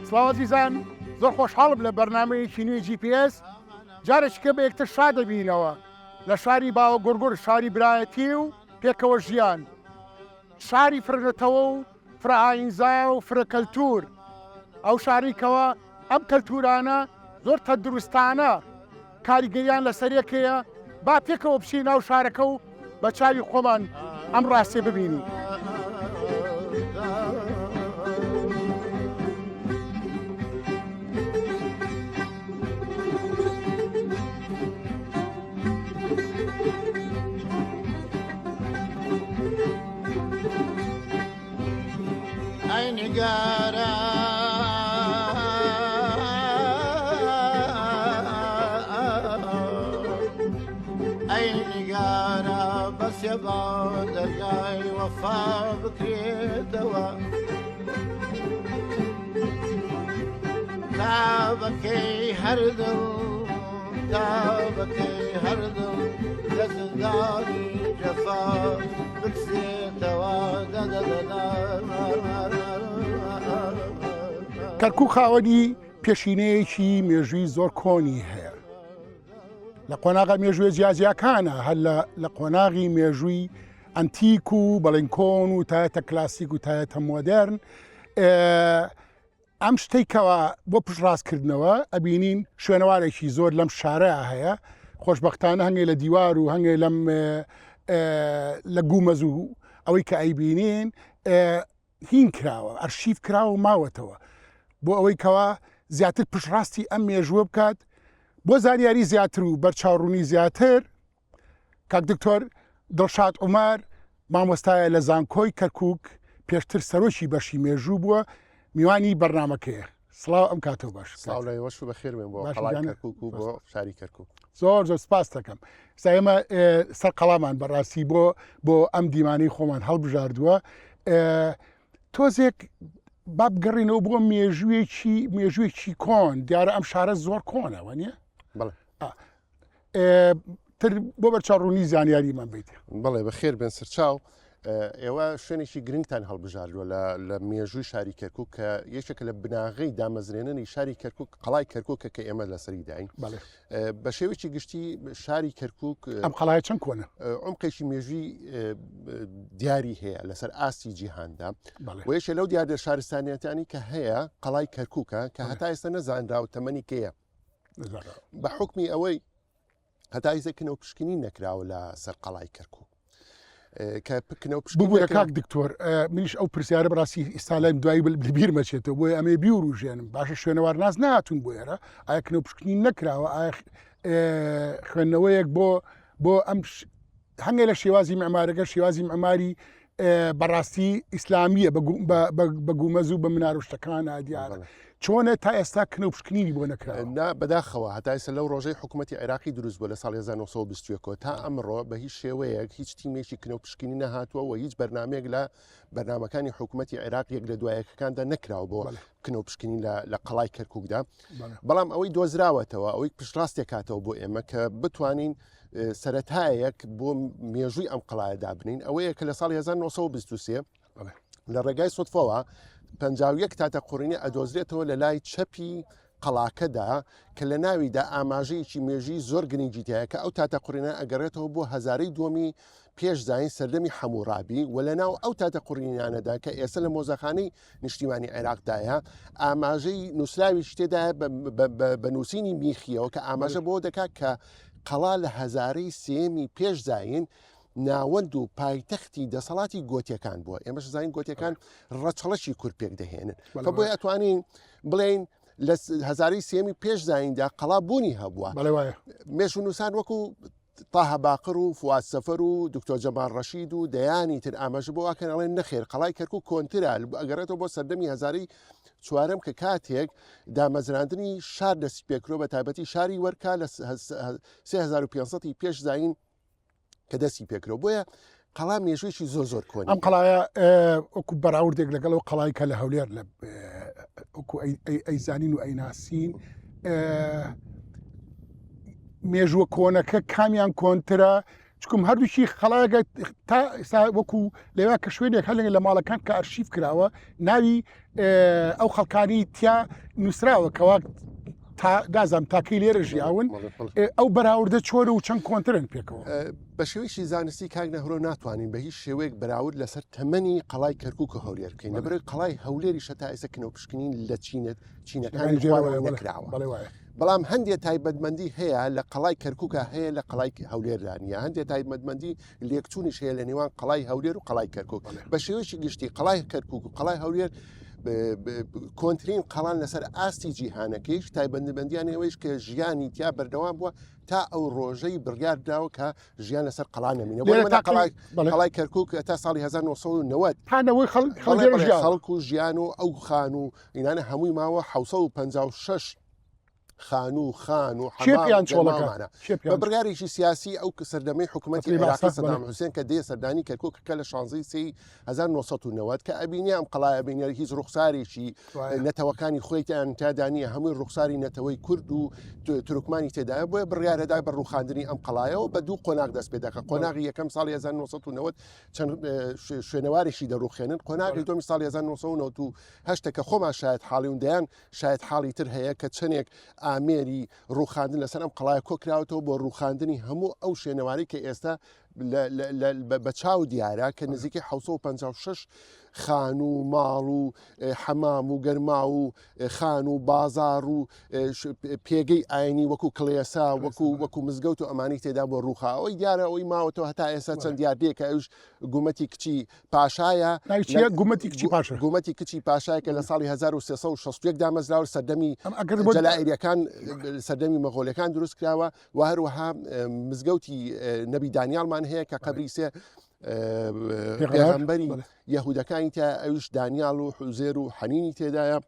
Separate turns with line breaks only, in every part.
سڵاو عزیزان، زۆر خۆشحاڵم لە بەرنامەیەکی نوێی GPS جارێککە بە یەکتر شاد دەبینەوە لە شاری باوە گورگور، شاری برایەتی و پێکەوە ژیان، شاری فرنەتەوە و فرە ئاینزا و فرە کەلتور. ئەو شاریکەوە ئەم کەلتورانە زۆر تەندروستانە کاریگەریان لەسەرێکەیە. با پێکەوە بچین ناو شارەکە و بە چاوی خۆمان ئەم ڕاستێ ببینی.
أي نقارة أي نقارة بس يبغى الجاي وفا بكري دوا تابكي هردل تابكي هردل لسداني جفا بكسي توا دا دا دا دا
کەرکووک خاوەنی پێشینەیەکی مێژووی زۆر کۆنی هەیە. لە قۆناغا مێژووی جیاجیاکانە، هەر لە قۆناغی مێژووی ئەنتیک و بەڵێن کۆن و تایەتە کلاسیک و تایەتە مۆدرن. ئەم شتێکەوە بۆ پشتڕاستکردنەوە ئەبینین شوێنەوارێکی زۆر لەم شارەیە هەیە. خۆشبەختانە هەنگێ لە دیوار و هەنگێ لە گومەز و ئەوەی کە ئەیبینین هین کراوە، ئەرشیف کراوە و ماوەتەوە بۆ ئەوەی کەوا زیاتر پشتڕاستی ئەم مێژووە بکات، بۆ زانیاری زیاتر و بەرچاوڕوونی زیاتر. کاک دکتۆر دڵشاد عومەر مامۆستایە لە زانکۆی کەرکووک، پێشتر سەرۆکی بەشی مێژوو بووە، میوانی بەرنامەکەیە. سڵاو ئەم کاتەوە باش.
سڵاو لە ئێوەش بەخێر بێن بۆ قەڵای کەرکووک و بۆ شاری کەرکووک.
زۆر زۆر سپاس دەکەم. ئێستا ئێمە سەر قەڵامان بەڕاستی بۆ ئەم دیمانەی خۆمان هەڵبژاردووە. تۆزێک با بگەڕینەوە بۆ مێژوویەکی کۆن. دیارە ئەم شارە زۆر کۆنەوە نییە؟
بەڵێ
تر بۆ بەرچاوڕوونی زانیاریمان بیت.
بەڵێ بەخێر بێن سەرچاو. ئێوە شوێنێکی گرنگتان هەڵبژاردووە لە مێژووی شاری کەرکووک کە یەکێکە لە بناغی دامەزرێننی شاری کەرکووک، قەڵای کەرکووکە کە ئێمە لەسەری داین. بە شێوەیەکی گشتی شاری کەرکووک
ئەم قەڵایە چەند کۆنە؟
عمقێکی مێژووی دیاری هەیە لەسەر ئاستی جیهاندا. و یەکێ لەو دیاردە شارستانیەتانی کە هەیە قەڵای کەرکووکە کە هەتا ئێستا نەزانرا و تەمەنی کەیە بە حکمی ئەوەی هەتا ئێستا کنەوە پشکنی نەکراوە لە سەر قەڵای کەرکووک.
ببووە کاک دکتۆر، منیش ئەو پرسیارە بەڕاستی ئێستا لایم دوایی بیر مەچێتەوە، بۆی ئەمێ بیوروژێنم. باشە شوێنەوار ناز نهاتون بۆ ئێرە، ئایا کنەوە پشکنی نەکراوە، ئایا خوێندنەوەیەک بۆ ئەم هەنگێ لە شێوازی معمارەکە شێوازی معماری بەڕاستی ئیسلامیە بە گومەز و بە مناڕشتەکانە دیارە. چۆنە تا ئێستا کنەوە پشکنینی بۆ نەکراوە؟
بەداخەوە هەتا ئێستا لەو ڕۆژەی حکوومەتی عێراقی دروست بووە لە ساڵی 1920 تا ئەمڕۆ بە هیچ شێوەیەک هیچ تیمێکی کنەوە پشکنی نەهاتووە و هیچ بەرنامەیەک لە بەرنامەکانی حکوومەتی عێراق یەک لە دوایەکەکاندا نەکراوە بۆ کنەوە پشکنی لە قەڵای کەرکووکدا. بەڵام ئەوەی دۆزراوەتەوە، ئەوەی پشتڕاستێکاتەوە بۆ ئێمە کە بتوانین سەرەتایەک بۆ مێژووی ئەم قەڵایە دابنین، ئەوەیە کە لە ساڵی 1923 لە ڕێگای سوتفەوە 51 تاتە قوڕینی ئەدۆزرێتەوە لە لای چەپی قەڵاکەدا کە لە ناویدا ئاماژەیەکی مێژی زۆر گرنگیتەیە کە ئەو تاتە قوڕینە ئەگەڕێتەوە بۆ هەزارەی دووەمی پێش زاین سەردەمی حەموڕابی و لە ناو ئەو تاتە قوڕینیانەدا کە ئێستا لە مۆزەخانەی نیشتیمانی عێراقدایە ئاماژەی نووسراوی شتێدا بە نووسینی میخیەوە کە ئاماژە بۆ دەکات کە قەڵا لە هەزارەی سێمی پێش زاین ناوەند و پایتەختی دەسەڵاتی گۆتیەکان بووە. ئێمەش زانین گۆتیەکان ڕەچەڵەشی کورد پێک دەهێنن، کە بۆی ئەتوانین بڵێن لە هەزاری سێمی پێش زایندا قەڵا بوونی هەبووە. مێژ و نووسان وەکو تاها باقر و فواد سەفەر و دکتۆر جەمال ڕەشید و دەیانی تر ئاماژە بۆ واکەن ئەڵێن نەخێر قەڵای کەرکووک کۆنترە ئەگەڕێتەوە بۆ سەردەمی هەزاری چوارەم کە کاتێک دامەزراندنی شار دەستی پێکرۆ بە تایبەتی شاری وەرکا لە 3500 پێش زاین کە دەستی پێکرەوە. بۆیە قەڵا مێژوویەکی زۆر کۆنی.
ئەم قەڵایە وەکو بەراوردێک لەگەڵەوە قەڵایکە لە هەولێر لە وەکو ئەیزانین و ئەیناسین مێژووە کۆنەکە کامیان کۆنترە چکم هەردووشی خەڵایەکە تا ئێستا وەکو لەوێ کە شوێنێک هەلێن لە ماڵەکان کە ئەرشیف کراوە ناوی ئەو خەڵکانی تیا نووسراوە کەوا دازام تاکەی لێرە ژیاون ئەو بەراوردە چۆرە و چەند کۆنترن پێکەوە
بە شێوەیەکی زانستی کاک نەهڕۆ ناتوانین بە هیچ شێوەیەک بەراورد لەسەر تەمەنی قەڵای کەرکووک و هەولێر بکەین لەبەرەوەی قەڵای هەولێری شەتا ئێستا کنەوە پشکنین لە چینەکانی نەکراوە بەڵام هەندێک تایبەتمەندی هەیە لە قەڵای کەرکووکە هەیە لە قەڵای هەولێردانە هەندێک تایبەتمەندی لێکچوونیش هەیە لە نێوان قەڵای هەولێر و قەڵای کەرکووک بە شێوەیەکی گشتی قەڵای کەرکووک و قەڵای هەولێر کۆنتترین قەڵان لەسەر ئاستی جیهانەکەیش تایبەندبندیان ئەوەیش کە ژیانی تیا بەردەوام بووە تا ئەو ڕۆژەی بڕیاردراوە کە ژیان لەسەر قەڵانەمینە قەڵای کەرکووک تا ساڵی 1990
هانەوەی
خەڵک و ژیان و ئەو خان و ئینانە هەمووی ماوە 1956 خان و حەمامانە بە بڕیارێکی سیاسی ئەو سەردەمەی حکوومەتی عێراقی سەدام حوسێن کە دێ سەردانی کەرکووکەکە لە 16 1990 کە ئەبینی ئەم قەڵایە بینێر هیچ ڕوخسارێکی نەتەوەکانی خۆیان تادانیە هەمووی ڕوخساری نەتەوەی کورد و تورکمانی تێدایە بۆیە بڕیارەدای بە ڕوخاندنی ئەم قەڵایەوە بە دوو قۆناغ دەست پێ دەکە قۆناغی یەکەم ساڵی 1990 چەند شوێنەوارێکی دەڕوخێنن قۆناغی دومی ساڵی 1990 کە خۆمان شاید حاڵی وندیان شاید حاڵی تر هەیە کە چەندێک ئامێری ڕوخاندن لەسەر ئەم قەڵای کۆکراوەوە بۆ ڕوخاندنی هەموو ئەو شوێنەواری کە ئێستا بە چاو دیارە کە نزیکی 1956 خان و ماڵ و حەمام و گەرما و خان و بازار و پێگەی ئاینی وەکو کڵێسا وەکو مزگەوت و ئەمانی تێدا بۆ ڕووخا ئەوی دیارە ئەوی ماوەتەوە هەتا ئێستا چەند دیاردەیە کە ئەوش گومەتی کچی پاشایە گومەتی کچی پاشایە کە لە ساڵی 1360 دامەزراوە سەردەمی جەلائیریەکان سەردەمی مەغۆلەکان دروست کراوە و هەروەها مزگەوتی نەبی دانیالمان هەیە کە قەبری سێ پێغەمبەری یەهودەکانی تا ئەوش دانیال و حوزێر و حەنینی تێدایە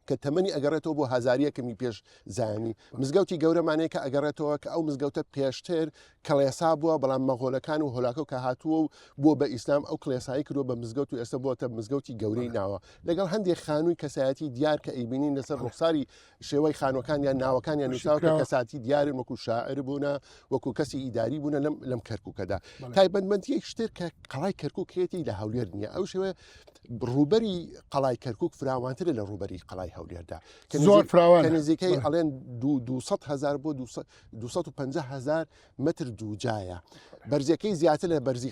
کە تەمەنی ئەگەڕێتەوە بۆ هەزاریەکەمی پێش زانی مزگەوتی گەورەمانەیە کە ئەگەڕێتەوە کە ئەو مزگەوتە پێشتر کڵێسا بووە بەڵام مەغۆلەکان و هۆلاکە کە هاتووە و بۆ بە ئیسلام ئەو کڵێسایی کردووە بە مزگەوت و ئێستا بۆتە مزگەوتی گەورەی ناوە لەگەڵ هەندێک خانووی کەسایەتی دیار کە ئەیبینین لەسەر ڕوخساری شێوەی خانوەکان یان ناوەکانیان نووساوە کە کەساتی دیارن وەکو شاعر بوونە وەکو کەسی ئیداری بوونە لەم کەرکووکەدا تایبەتمەندی شتر کە قەڵای کەرکووکێتی لە هەولێر نییە ئەو شێوە ڕوبەری قەڵای کەرکووک فراوانترە لە ڕوبەری قەڵای هەولێردا
زۆر فراوان
کە نزیکەی ئەڵێن 200,000 بۆ 250,000 متر دووجایە بەرزەکەی زیاتر لە بەرزی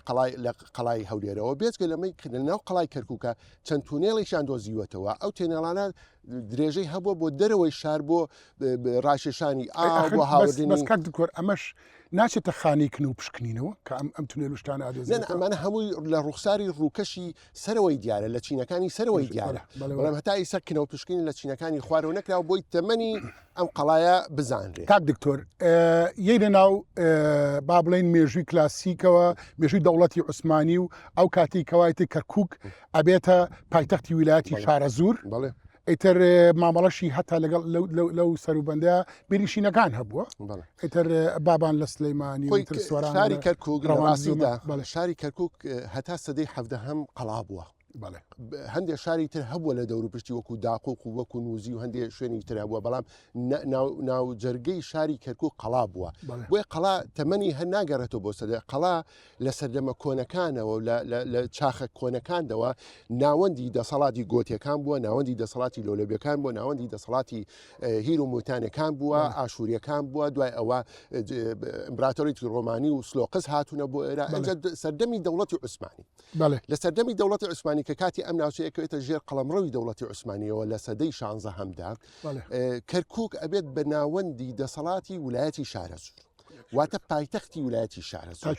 قەڵای هەولێرەوە بێت لەمەی ناو قەڵای کەرکووکە چەند تونێڵێکیان دۆزیوەتەوە ئەو تێنێڵانە درێژەی هەبووە بۆ دەرەوەی شار بۆ ڕاشێشانی بۆ هاوردنی
ئەمەش ناچێتە خانیکن و پشکنینەوە کە ئەم تونێل شتانە
ئادۆزن ئەمانە هەمووی لە ڕوخساری ڕووکەشی سەرەوەی دیارە لە چینەکانی سەرەوەی دیارە بەڵام هەتا ئیسا کنەوە پشکنی لە چینەکانی خوارەوە نەکراوە بۆی تەمەنی ئەم قەڵایە بزانرێ
کاک دکتۆر یەی لە ناو با بڵێن مێژووی کلاسیکەوە مێژووی دەوڵەتی عوسمانی و ئەو کاتی کەوایەتی کەرکووک ئەبێتە پایتەختی ویلایەتی شارەزور ئیتر مامەڵەشی هەتا لەگەڵ لەو سەروبەندە بریشینەکان هەبووە ئیتر بابان لە سلەیمانی
شاری کەرکووک ڕاستیدا شاری کەرکووک هەتا سەدەی 17 قەڵا بووە هەندێک شاری تر هەبووە لە دەوروپشتی وەکو داقوق و وەکو نووزی و هەندێک شوێنی تر هەبووە بەڵام ناو جەرگەی شاری کەرکووک قەڵا بووە بۆیە قەڵا تەمەنی هەر ناگەڕێتەوە بۆ سەدە قەڵا لە سەردەمە کۆنەکانەوە لە چاخە کۆنەکاندەوە ناوەندی دەسەڵاتی گۆتیەکان بووە ناوەندی دەسەڵاتی لۆلەبیەکان بووە ناوەندی دەسەڵاتی هیر و موتانەکان بووە ئاشووریەکان بووە دوای ئەوە ئیمپراتۆریەتی ڕۆمانی و سلۆقس هاتوونە بۆ ئێرە سەردەمی دەوڵەتی عوسمانی لە سەردەمی دەوڵەتی عوسمانی کە کاتی ئەم ناوچەیەکەوێتە ژێر قەڵەمڕەوی دەوڵەتی عوسمانیەوە لە سەدەی 16 هەمدا کەرکووک ئەبێت بە ناوەندی دەسەڵاتی ویلایەتی شارەزور واتە پایتەختی ویلایەتی شارەزور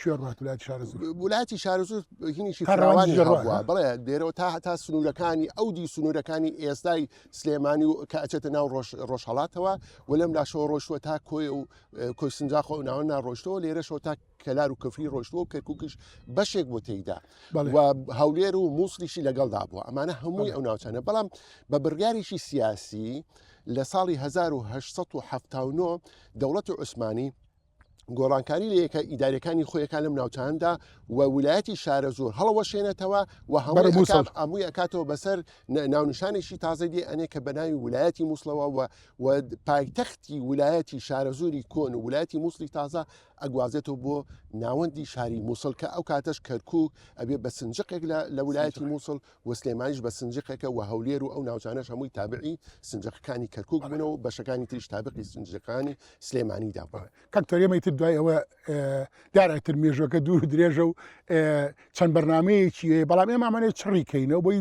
ویلایەتی شارەزور هینیشی فراوانی هەبووە بڵێ دێرەوە تا سنوورەکانی ئەودی سنوورەکانی ئێستای سلێمانی و کە ئەچێتە ناو ڕۆژهەڵاتەوە و لەم لاشەوە ڕۆشتووە تا کۆی و کۆی سنجاخۆ و ناوە ناڕۆشتەوە لێرەشەوە تا کەلار و کەفری ڕۆشتووە و کەرکووکش بەشێک بۆ تێیدا و هەولێر و مووسڵیشی لەگەڵدا بووە ئەمانە هەمووی ئەو ناوچانە بەڵام بە بڕیاریشی سیاسی لە ساڵی 1879 دەوڵەتی عوسمانی گۆڕانکاری لە یەکە ئیدارەکانی خۆیەکان لەم ناوچاندا و ویلایەتی شارەزور هەڵەوەشێنێتەوە و هەمووی ئەکاتەوە بەسەر ناونشانێکی تازە دێ ئەنێ کە بەناوی ویلایەتی مووسڵەوە و پایتەختی ویلایەتی شارەزوری کۆن و ویلایەتی مووسڵی تازە ئەگوازێتەوە بۆ ناوەندی شاری مووسڵ کە ئەو کاتەش کەرکووک ئەبێ بە سنجقێک لە ویلایەتی مووسڵ و سلێمانیش بە سنجقێکە و هەولێر و ئەو ناوچانەش هەمووی تابعی سنجقەکانی کەرکووک بوونەوە بەشەکانی تریش تابقی سنجقەکانی سلێمانیدا بووە.
کاکتۆریەمەیتر دوای ئەوە دارایتر مێژوەکە دوور درێژە و چەند بەرنمەیەکی هەیە بەڵام ئێمە ئەمانەیە چڕیکەینەوە بۆی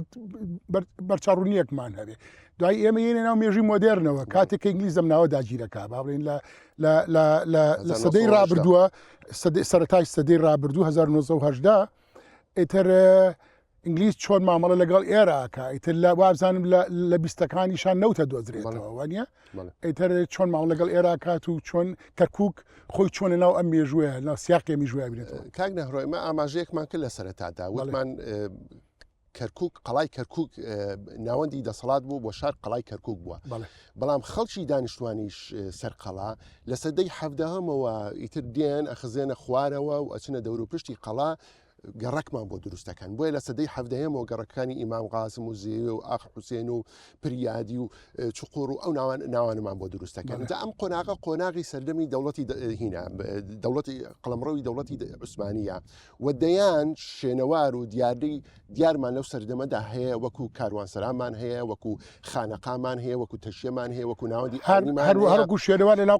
بەرچڕونیەکمان هەبێ دوای ئێمە یێنە ناو مێژوی مۆدێرنەوە کاتێک ئینگلیز دەم ناوە داگیرەکە با بڵێن لە سەدەی ڕابردووە سەرەتای سەدەی ڕابردوو 1970 ئیتر ئینگلیز چۆن مامەڵە لەگەڵ ئێراکە ئیتر لە وابزانم لە بیستەکانیشان نەوتە دۆزرێتەوە وانە ئیتر چۆن ماڵ لەگەڵ ئێراکات و چۆن کەرکووک خۆی چۆنە ناو ئەم مێژووە ناو سیاقی مێژووە بێتەوە.
کاک نەهڕۆی ئێمە ئاماژەیەکمان کرد لە سەرەتادا وتمان کەرکووک قەڵای کەرکووک ناوەندی دەسەڵات بوو بۆ شار قەڵای کەرکووک بووە بەڵام خەڵکی دانیشتوانیش سەرقەڵا لە سەدەی حەڤدەهەمەوە ئیتر دێن ئەخزێنە خوارەوە و ئەچنە دەوروپشتی قەڵا گەڕەکمان بۆ دروستەکان بۆیە لە سەدەی حەڤدەهەمەوە گەڕەکانی ئیمام قاسم و زێوێ و ئاخ حوسێن و پریادی و چقۆڕ و ئەو ناوانمان بۆ دروستەکان جا ئەم قۆناغی سەردەمی دەوڵەتی هینە دەوڵەتی قەڵەمڕەوی دەوڵەتی عوسمانیە و دەیان شوێنەوار و دیارمان لەو سەردەمەدا هەیە وەکو کاروانسەرامان هەیە وەکو خانەقامان هەیە وەکو تەشیەمان هەیە وەکو ناوەندی
هەروەکو شوێنەوار لە ناو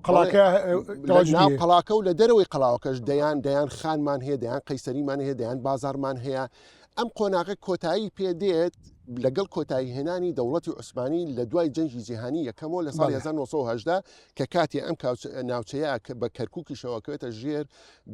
قەڵاکە و لە دەرەوەی قەڵاوەکەش دەیان خانمان هەیە دەیان قەیسەریمان هەیە دەیان بازارمان هەیە ئەم قۆناغی کۆتایی پێدێت لەگەڵ کۆتایی هێنانی دەوڵەتی عوسمانی لە دوای جەنگی جیهانی یەکەمەوە لە ساڵ 1970 کە کاتی ئەم ناوچەیە بە کەرکووکیشەوەکەوێتە ژێر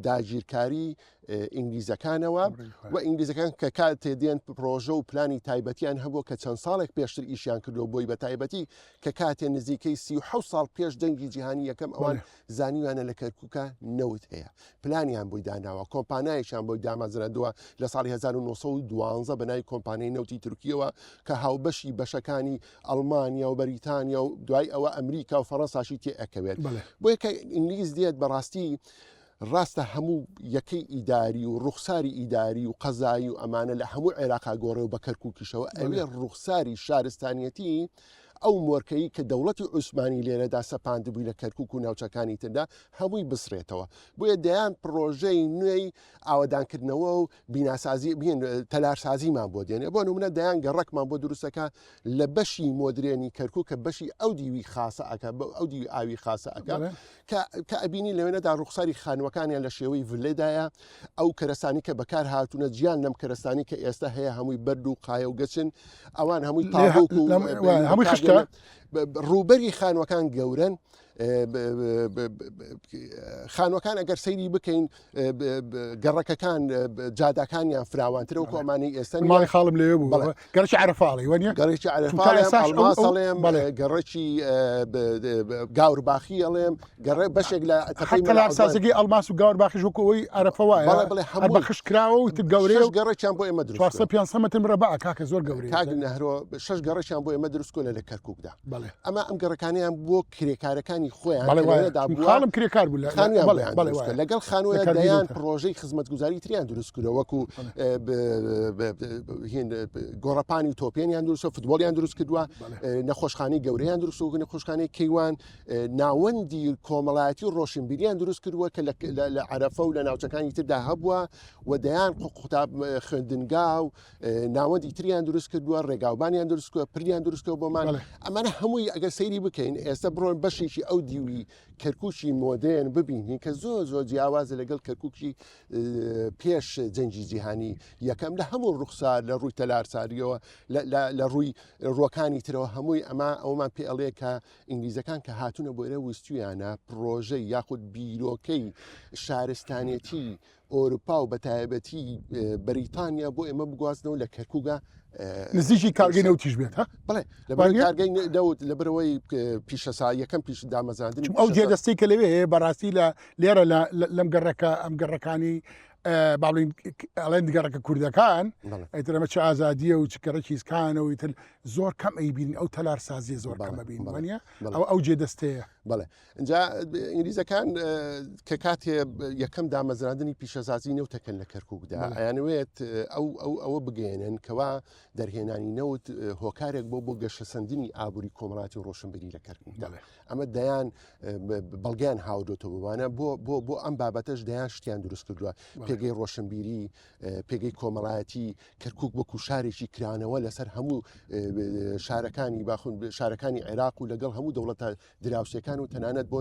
داگیرکاری ئینگلیزەکانەوە و ئینگلیزەکان کە کات تێدێن پرۆژە و پلانی تایبەتیان هەبوو کە چەند ساڵێک پێشتر ئیشیان کردو بۆی بە تایبەتی کە کاتێ نزیکەی 37 ساڵ پێش جەنگی جیهانی یەکەم ئەوان زانیوانە لە کەرکووکە نەوت هەیە پلانیان بۆی داناوە کۆمپانایشان بۆی دامەزرەندووە لە ساڵی 1912 بەناوی کۆمپانیای نەوتی تورکیەوە کە هاوبەشی بەشەکانی ئەڵمانیا و بەریتانیا و دوای ئەوە ئەمریکا و فەڕەنساشی تێ ئەکەوێت بۆیە کە ئینگلیز دێت بەڕاستی ڕاستە هەموو یەکەی ئیداری و ڕوخساری ئیداری و قەزایی و ئەمانە لە هەموو عێراقا گۆڕێ و بە کەرکووکیشەوە ئەوێ ڕوخساری شارستانیەتی ئەو مۆرکەی کە دەوڵەتی عوسمانی لێرەدا سەپاندبووی لە کەرکووک و ناوچەکانی تردا هەمووی بسرێتەوە بۆیە دەیان پرۆژەی نوێی ئاوەدانکردنەوە و بیناسازی تەلارسازیمان بۆ دێنێ بۆ نمونە دەیان گەڕەکمان بۆ دروستەکە لە بەشی مۆدرێنی کەرکووک کە بەشی ئەو دیوی خاسە ئەکە ئەو دیوی ئاوی خاسە ئەکە کە ئەبینی لەوێنەدا ڕوخساری خانوەکانیان لە شێوەی ڤلێدایە ئەو کەرەستانی کە بەکار هاتوونە گیان لەم کەرەستانی کە ئێستا هەیە هەمووی بەرد و قایە و گەچن ئەوان هەمووی تاڵ
هەمووی خشتە
ڕوبەری خانوەکان گەورن خانوەکان ئەگەر سەیری بکەین گەڕەکەکان جاداکانیان فراوانترە و کۆمانی ئێستا
ماڵی خاڵم لێ بوو گەڕکی عرفاڵی وەنیە
گەڕێکی عرفاڵێم گەڕێکی گاورباخی ئەڵێم گەڕێ بەشێک لە
سازگی ئەلماس و گاورباخی ژوکەوەی عرفەوەیە بە خشکراوە و گەورەی
گەڕێکیان بۆ ئێمە دروست
500 متر مربع کاکە زۆر گەورەی
کاک نەهرۆ 6 گەڕێکیان بۆ ئێمە دروستکۆ لە کەرکووکدا ئەمە ئەم گەڕەکانیان بۆ کرێکارەکانی خۆیان
خاڵم کرێکار بوو
لەگەڵ خانووە دەیان پرۆژەی خزمەتگوزاری تریان دروست کردە وەکو گۆڕەپانی تۆپیانیان دروست فوتبۆلیان دروست کردووە نەخۆشخانەی گەورەیان دروست و نەخۆشخانەی کەیوان ناوەندی کۆمەڵایەتی و ڕۆشنبیریان دروست کردووە کە لە عرەفە و لە ناوچەکانی تردا هەبووە و دەیان قوتاب خوێندنگا و ناوەندی تریان دروست کردووە ڕێگاوبانیان دروست کردووە پریان دروست کردووە بۆمان ئەمانە هەمووی ئەگەر سەیری بکەین ئێستا بڕۆن بەشێکی ئەو دیوی کەرکووکی مۆدرن ببینین کە زۆر جیاوازە لەگەڵ کەرکووکی پێش جەنگی جیهانی یەکەم لە هەموو ڕوخسار لە ڕووی تەلارساریەوە لە ڕووی ڕۆکانی ترەوە هەمووی ئەومان پێ ئەڵێ کە ئینگلیزەکان کە هاتوونە بۆ ئێرە ویستویانە پرۆژەی یاخود بیرۆکەی شارستانێتی ئۆروپا و بەتایبەتی بەریتانیا بۆ ئێمە بگوازنەوە لە کەرکووگە
نزیکی کارگەی نەوتیش بێت
بڵێ لەبەر کارگەی نەوت لەبەرەوەی پیشەسا یەکەم پیش دامەزاندن
ئەو جێدەستی کە لەوێ هەیە بەڕاستی لە لێرە لەم گەڕەکە ئەم گەڕەکانی باڵین ئەڵێن دیگەڕەکە کوردەکان
بەڵێ.
ئەیترەمە چ ئازادیە و چکەڕێکی سکانەوە ئیتر زۆر کەم ئەیبین ئەو تەلار سازیە زۆر
بەڵێ،
کەمە بین
بەڵێ،
وانە
بەڵێ.
ئەو جێدەستەیە
بەڵێ اینجا ئینگلیزەکان کە کاتێ یەکەم دامەزراندنی پیشەسازی نەوتەکەن لە کەرکووکدا
بەڵێ.
ئەیانوێت ئەوە بگەێنن کەوا دەرهێنانی نەوت هۆکارێک بۆ گەشەسەندنی ئابووری کۆمەڵاتی و ڕۆشنبیری لە کەرکووکدا
بەڵێ.
ئەمە دەیان بەڵگیان هاودۆتەوە بوانە بۆ ئەم بابەتەش دەیان شتیان دروست کردووە پێگەی ڕۆشنبیری پێگەی کۆمەڵایەتی کەرکووک وەکو شارێکی کرانەوە لەسەر هەموو شارەکانی عێراق و لەگەڵ هەموو دەوڵەتە دراوسەکان و تەنانەت بۆ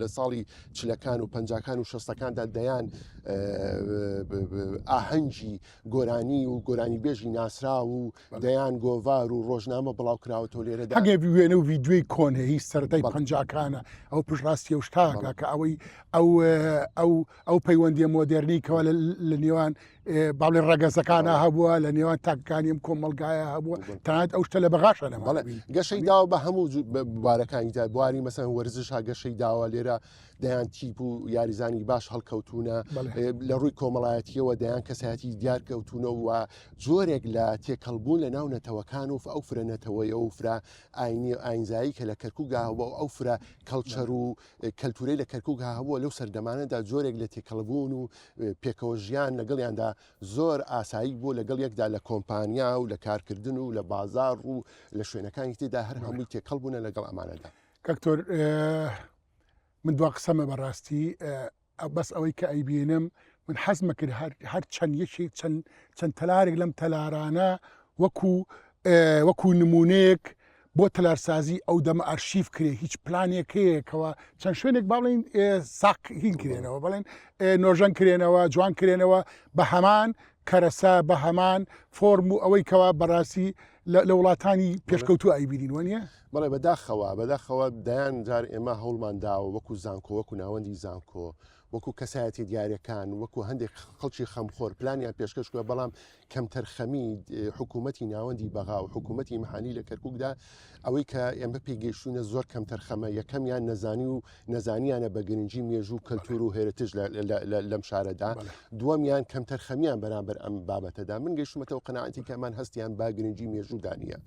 لە ساڵی چلەکان و پەنجاکان و شەستەکاندا دەیان ئاهەنگی گۆرانی و گۆرانی بێژی ناسرا و دەیان گۆڤار و ڕۆژنامە بڵاوکراوەتەوە لێرەدا
هەگێ وێنە و ڤیددیوی کۆن هەیە هیچ سەرەتای پەنجاکانە ئەو پشڕاستی و شتاکە کە ئەو پەیوەندی مۆدررنیکەوە لە نێوان باڵێ ڕەگەزەکانە هەبووە لە نێوان تاکەکانیم کۆمەلگایە هەبووە تەنات ئەو شتە لە بەغاشە لەمە
گەشەی داوە بە هەموو بوارەکانیدا بواری مەسەن وەرزش ها گەشەی داوە لێرە دەیان تیپ و یاریزانی باش هەڵکەوتونە لە ڕووی کۆمەڵایەتیەوە دەیان کەسایەتی دیار کەوتونە و جۆرێک لە تێکەڵبوون لە ناو نەتەوەکان و ئەو فرەنەتەوەی ئەو فرا ئاینی ئاینزایی کە لە کەرکووکدا هەبووە ئەو فرە کەڵچەر و کەلتورەی لە کەرکووکدا هەبووە لەو سەردەمانەدا جۆرێک لە تێکەڵبوون و پێکەوە ژیان لەگەڵیاندا زۆر ئاسایی بوو لەگەڵ یەکدا لە کۆمپانیا و لە کارکردن و لە بازار و لە شوێنەکانی تێدا هەر هەمووی تێکەڵبوونە لەگەڵ ئەمانەدا
کەکتۆر من دوا قسەمە بەڕاستی بەس ئەوەی کە ئەیبینم من حەزمە کرد هەر چەند یەکێک چەند تەلارێک لەم تەلارانە وەکو نمونەیەک بۆ تەلارسازی ئەو دەمە ئەرشیف کرێ هیچ پلانێکەیەکەوە چەند شوێنێک باڵین ساق هین کرێنەوە بڵێن نۆژەن کرێنەوە جوان کرێنەوە بە هەمان کەرەسا بە هەمان فۆرم و ئەوەی کەوا بەڕاستی لە وڵاتانی پێشکەوتوو ئایبینین وانە؟
بەڵێ بەداخەوە دایان جار ئێمە هەوڵمانداوە وەکو زانکۆ وەکو ناوەندی زانکۆ وەکو کەسایەتی دیارەکان وەکو هەندێک خەڵکی خەمخۆر پلانیان پێشکەشکوە بەڵام کەمتەر خەمی حکوومەتی ناوەندی بەغا و حکوومەتی مەحالی لە کەرکووکدا ئەوەی کە ئێمە پێگەیشتونە زۆر کەمتەر خەمە یەکەمیان نەزانی و نەزانیانە بە گرنگی مێژوو کەلتور و هێرتش لەم شارەدا دووەمیان کەمتەر خەمیان بەرامبەر ئەم بابەتەدا من گەیشتمەتەوە قەناعەتی کەمان هەستیان با گرنگی مێژوو دانیە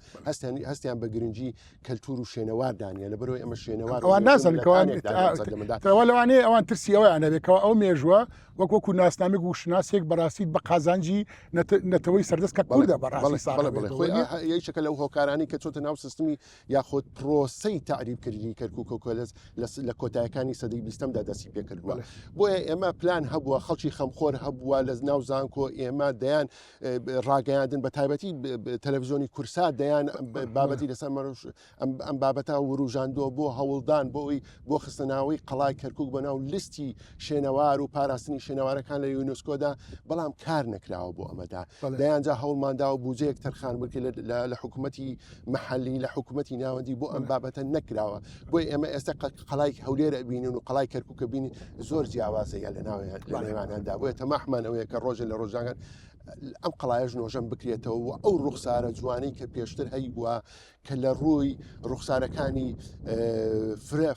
هەستیان بە گرنگی کەلتور و شوێنەوار دانیە لەبەرەوەی ئەمە شوێنەوار
نازانەوە لەوانەیە ئەوان ترسی ئەوەیانە بێکەوە ئەو مێژووە وەکو ناسنامێک و شناسێک بەڕاستیت بە قازانجی نەتەوەی سەردەست کە کوردە
بەڕاستیەکە لەو هۆکارانی کە چۆتە ناو سیستمی یاخۆت پرۆسەی تعریبکردنی کەرکووکە لە کۆتایەکانی سەدەی بیستەمدا دەستی پێکردووە بۆیە ئێمە پلان هەبووە خەڵکی خەمخۆر هەبووە لە ناو زانکۆ ئێمە دەیان ڕاگەیاندن بە تایبەتی تەلەڤیزۆنی کورسا دەیان بابەتی لەسەر ئەم بابەتە وروژاندۆ بۆ هەوڵدان بۆ خستناوی قەڵای کەرکووک بە ناو لیستی شوێنەوار و پاراستنی شوێنەوارەکان لە یونسکۆدا بەڵام کار نەکراوە بۆ ئەمەدا دەیانجا هەوڵماندا و بودجەیەک تەرخان بکە لە حکوومەتی مەحەلی لە حکوومەتی ناوەندی بۆ ئەم بابەتە نەکراوە بۆی ئێمە ئێستا قەڵای هەولێرە بینن و قەڵای کەرکووکە بینی زۆر جیاوازەیە لە نێوانیاندا بۆیە تەماحمان ئەوەیە کە ڕۆژێ لە ڕۆژانگەن ئەم قەڵایەش نۆژەم بکرێتەوە و ئەو ڕوخسارە جوانەی کە پێشتر هەی بووە کە لە ڕووی ڕوخسارەکانی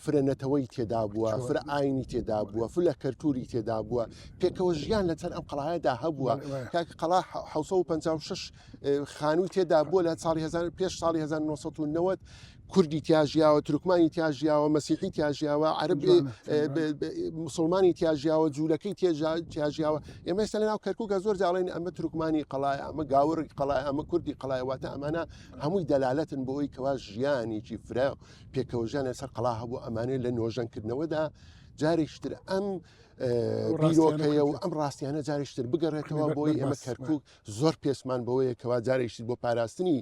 فرەنەتەوەی تێدا بووە فرە ئاینی تێدا بووە فلە کەرتوری تێدا بووە پێکەوە ژیان لەسەر ئەم قەڵایەدا هەبووە قەڵا 1956 خانووی تێدا بووە لە پێش ساڵی 1990 کوردی تیاژیاوە تورکمانی تیاژیاوە مەسیحی تیاژیاوە عرب مسلمانی تیاژیاوە جوولەکەی تیاژیاوە ئێمە ئێستا لە ناو کەرکووکە زۆر جاڵێن ئەمە تورکمانی قەڵای ئەمە گاوری قەڵای ئەمە کوردی قەڵایواتە ئەمانە هەمووی دەلالەتن بۆەوەی کەوا ژیانێکی فرە پێکەوە ژیان لەسەر قەڵا هەبوو ئەمانێت لە نۆژەنکردنەوەدا جارێکتر ئەم بیرۆکەیە و ئەم ڕاستیانە جارێکتر بگەڕێتەوە بۆی ئێمە کەرکووک زۆر پێسمان بەوەیە کەوا جارێکتر بۆ پاراستنی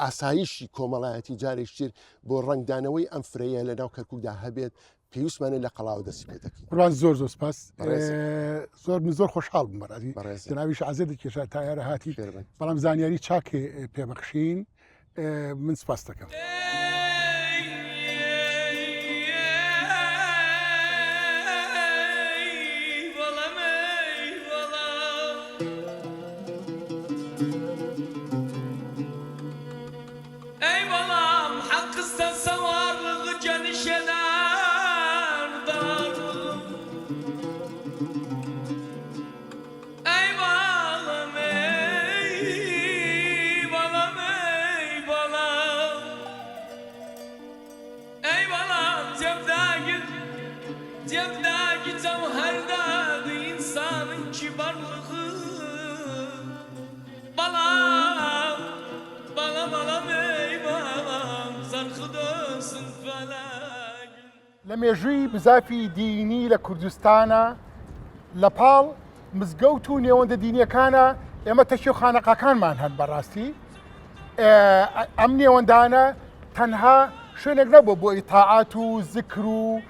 ئاسایشی کۆمەڵایەتی جارێکتر بۆ ڕنگدانەوەی ئەم فرەیە لە ناو کەرکووکدا هەبێت پێویستمانە لە قەڵاو دەستی پێ دەکەین
زۆر سپاس زۆر خۆشحاڵ بم بەڕاستی جناویش عەزێ دەکێشا تایارە هاتی بەڵام زانیاری چاکێ پێبەخشین من سپاس دەکەم. لە مێژووی بزافی دینی لە کوردستانە لە پاڵ مزگەوت و نێوەندە دینیەکانە ئێمە تەشی و خانەقاکانمان هەن بەڕاستی ئەم نێوەندانە تەنها شوێنێک نەبوو بۆ ئیتاعات و زکر و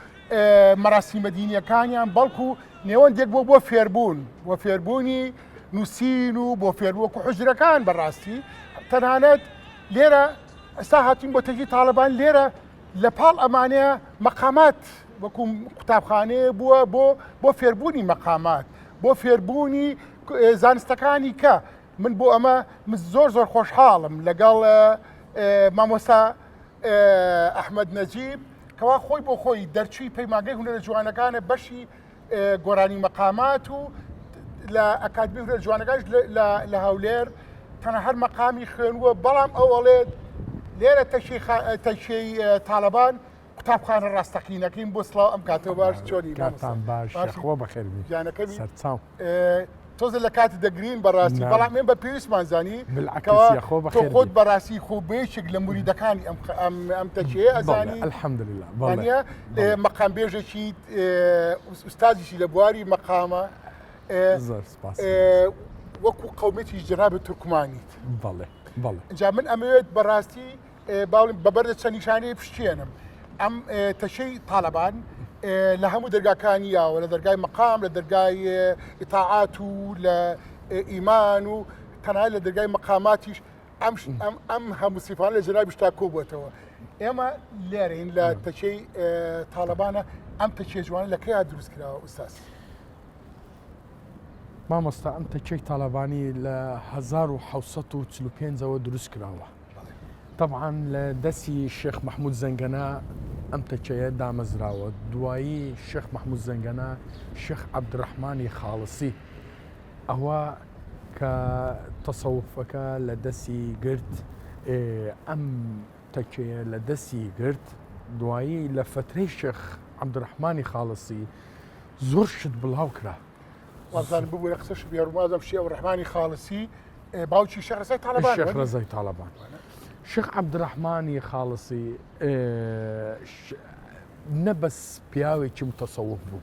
مەراسیمە دینیەکانیان بەڵکو نێوەندێک بۆ فێربوون بۆ فێربوونی نووسین و بۆ فێربووەکو حجرەکان بەڕاستی تەنانەت لێرە ئەستا هاتین بۆ تەژی تاالبان لێرە لە پاڵ ئەمانەیە مەقامات وەکو قوتابخانەیە بووە بۆ فێربوونی مەقامات بۆ فێربوونی زانستەکانی کە من بۆ ئەمە زۆر خۆشحاڵم لەگەڵ مامۆستا ئەحمەد نەجیب کەوا خۆی بۆ خۆی دەرچووی پەیمانگەی هونەرە جوانەکانە بەشی گۆرانی مەقامات و لە ئەکادمی هونەرە جوانەکانش لە هەولێر تەنها هەر مەقامی خوێنووە بەڵام ئەوەڵێت لێرە تەشەی تاالبان قوتابخانە ڕاستەقینەکەین بۆ سڵاو ئەم کاتەوە باش چۆنی
کاتان باشخۆ بەخێربی
گیانەکەمی
سەرچاو
تۆزە لە کاتی دەگرین بەڕاستی بەڵام من بە پێویستمان زانی
تۆ
خۆت بەڕاستی خۆبێشێک لە موریدەکانی ئەم تەچەیە ئەزانی
الحەمدلله
مەقام بێژێکی ئوستازیشی لە بواری مەقامە وەکو قەومەتی جەنابەت تورکمانیت جا من ئەمەوێت بەڕاستی بەبەردە چەند نیشانەیە پشتێنم ئەم تەشەی تاالبان لە هەموو دەرگاکانیەوە لە دەرگای مەقام لە دەرگای ئیتاعات و لە ئیمان و تەنها لە دەرگای مەقاماتیش ئەم هەموو سیفانە لە جەنابیش تا کۆبووەتەوە ئێمە لێرەین لە تەشەی تاالبانە ئەم تەچێ جوانە لە کەیا دروست کراوە ئوستاس
مامۆستا ئەم تەچەی تاالبانی لە 1945ەوە دروست کراوە طبعا لە دەستی شێخ محمود زەنگەنە ئەم تەچەیە دامەزراوە دوایی شێخ محمود زەنگەنە شێخ عەبدوڕەحمانی خاڵسی ئەوە کە تەسەووفەکە لە دەستی گرت ئەم تەچەیە لە دەستی گرت دوایی لە فترەی شێخ عەبدوڕەحمانی خاڵسی زۆر شت بڵاو کرا
وازان ببوو لە قسەش بیاڕوازم شێخ عەبدوڕەحمانی خاڵسی باوکی شێخ ڕەزای تاالبان
شێخ ڕەزای تاالبان شێخ عەبدوڕەحمانی خاڵسی نەبەس پیاوێکی متەسەووف بوو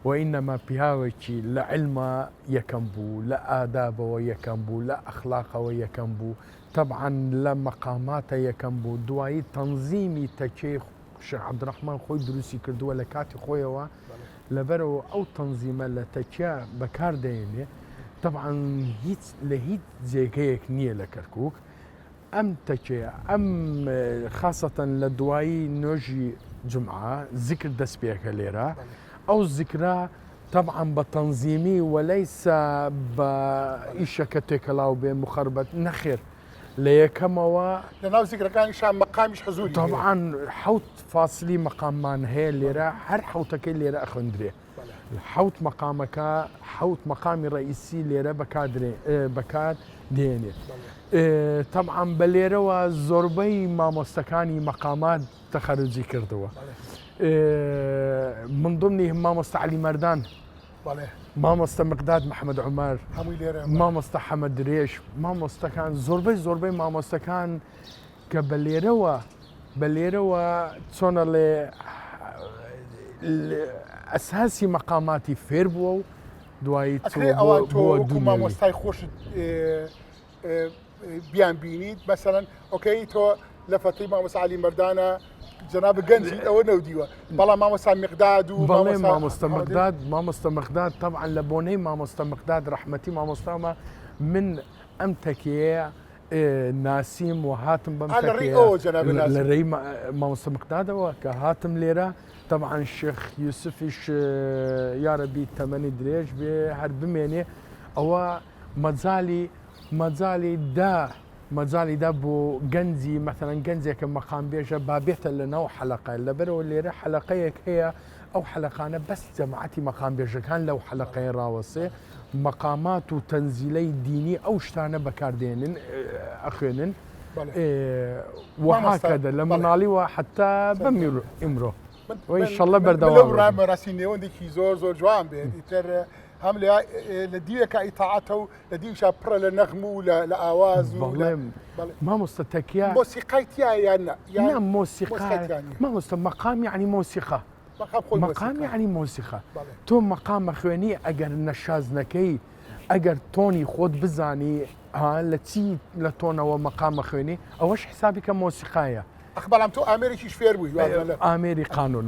وئینەما پیاوێکی لە عیلمە یەکەم بوو لە ئادابەوە یەکەم بوو لە ئەخلاقەوە یەکەم بوو طبعا لە مەقاماتە یەکەم بوو دوایی تەنزیمی تەکەی شێخ عەبدوڕەحمان خۆی دروستی کردووە لە کاتی خۆیەوە لەبەرەوە ئەو تەنزیمە لە تەکیا بەکاردێنێ طبعا لە هیچ جێگەیەک نییە لە کەرکووک ئەم تەکەیە ئەم خاصەتەن لە دوایی نوێژی جمعە زیکر دەست پێکە لێرە ئەو زیکرا طبعا بە تەنزیمی وەلەیسە بە ئیشەکە تێکەڵاو بێ مخەربەت نەخێر لە یەکەمەوە
لەناو زیکرەکانیشان مەقامیش حەزوری
طبعا حەوت فاسلی مەقاممان هەیە لێرە هەر حەوتەکەی لێرە ئەخوێندرێ حەوت مەقامەکە حەوت مەقامی ڕئیسی لێرە بەکار دێنێ طبعا بە لێرەوە زۆربەی مامۆستەکانی مەقامات تەخەرجی کردەوە من ضمنی مامۆستا عەلی مەردان مامۆستا مقداد محەممەد عومەر مامۆستا حەمەد درێژ مامۆستەکان زۆربەی مامۆستەکان کە بە لێرەوە چۆنە لێ ئەساسی مەقاماتی فێر بووە و دوایی
مامۆستای خۆش بیان بینیت مەسەڵەن ئۆکەی تۆ لە فەتەی مامۆستا عەلی مەردانە جەناب گەنجی ئەوە نەودیوە بەڵام مامۆستا مقداد و
مامۆستا مقداد طبعا لە بۆنەی مامۆستا مقداد ڕەحمەتی مامۆستامە من ئەم تەکەیە ناسیم و هاتم بەم لە ڕێی مامۆستا مقدادەوە کە هاتم لێرە طبعا شێخ یوسفیش یارەبی تەمەنی درێژ بێ هەر بمێنێ ئەوە مەجالی دا بۆ گەنجی مەثەڵەن گەنجێکە مەقام بێژە بابێتە لە ناو حەلەقە لەبەرەوە لێرە حەلەقەیەک هەیە ئەو حەلەقانە بەس جەماعەتی مەقام بێژەکان لەو حەلەقەیە ڕاوەسێ مەقامات و تەنزیلەی دینی ئەو شتانە بەکاردێنن ئەخوێنن وهاکەدە لە مناڵیوە حتا ئیمڕۆ وإنشاءالله بەردەوام
ڕاستی نێوەندێکی زۆر جوان بێت ئیتر هم لە دیوێکە ئیتاعەتە لە دیوشە پڕە لە نەغم و لە ئاواز و
مامۆستا تەکیا
مۆسیقای تیا یان
لا موسيقى مامۆستا مقام يعني موسيقى مقام يعني موسيقى تۆ مقام خوێنی ئەگەر نەشازنەکەی ئەگەر تۆنی خۆت بزانی لە چی لە تۆنەوە مقامە خوێنی ئەوەش حسابی کە مۆسیقایە
بەڵام تۆ ئامێرێکیش فێر بووی
ئامێری قانون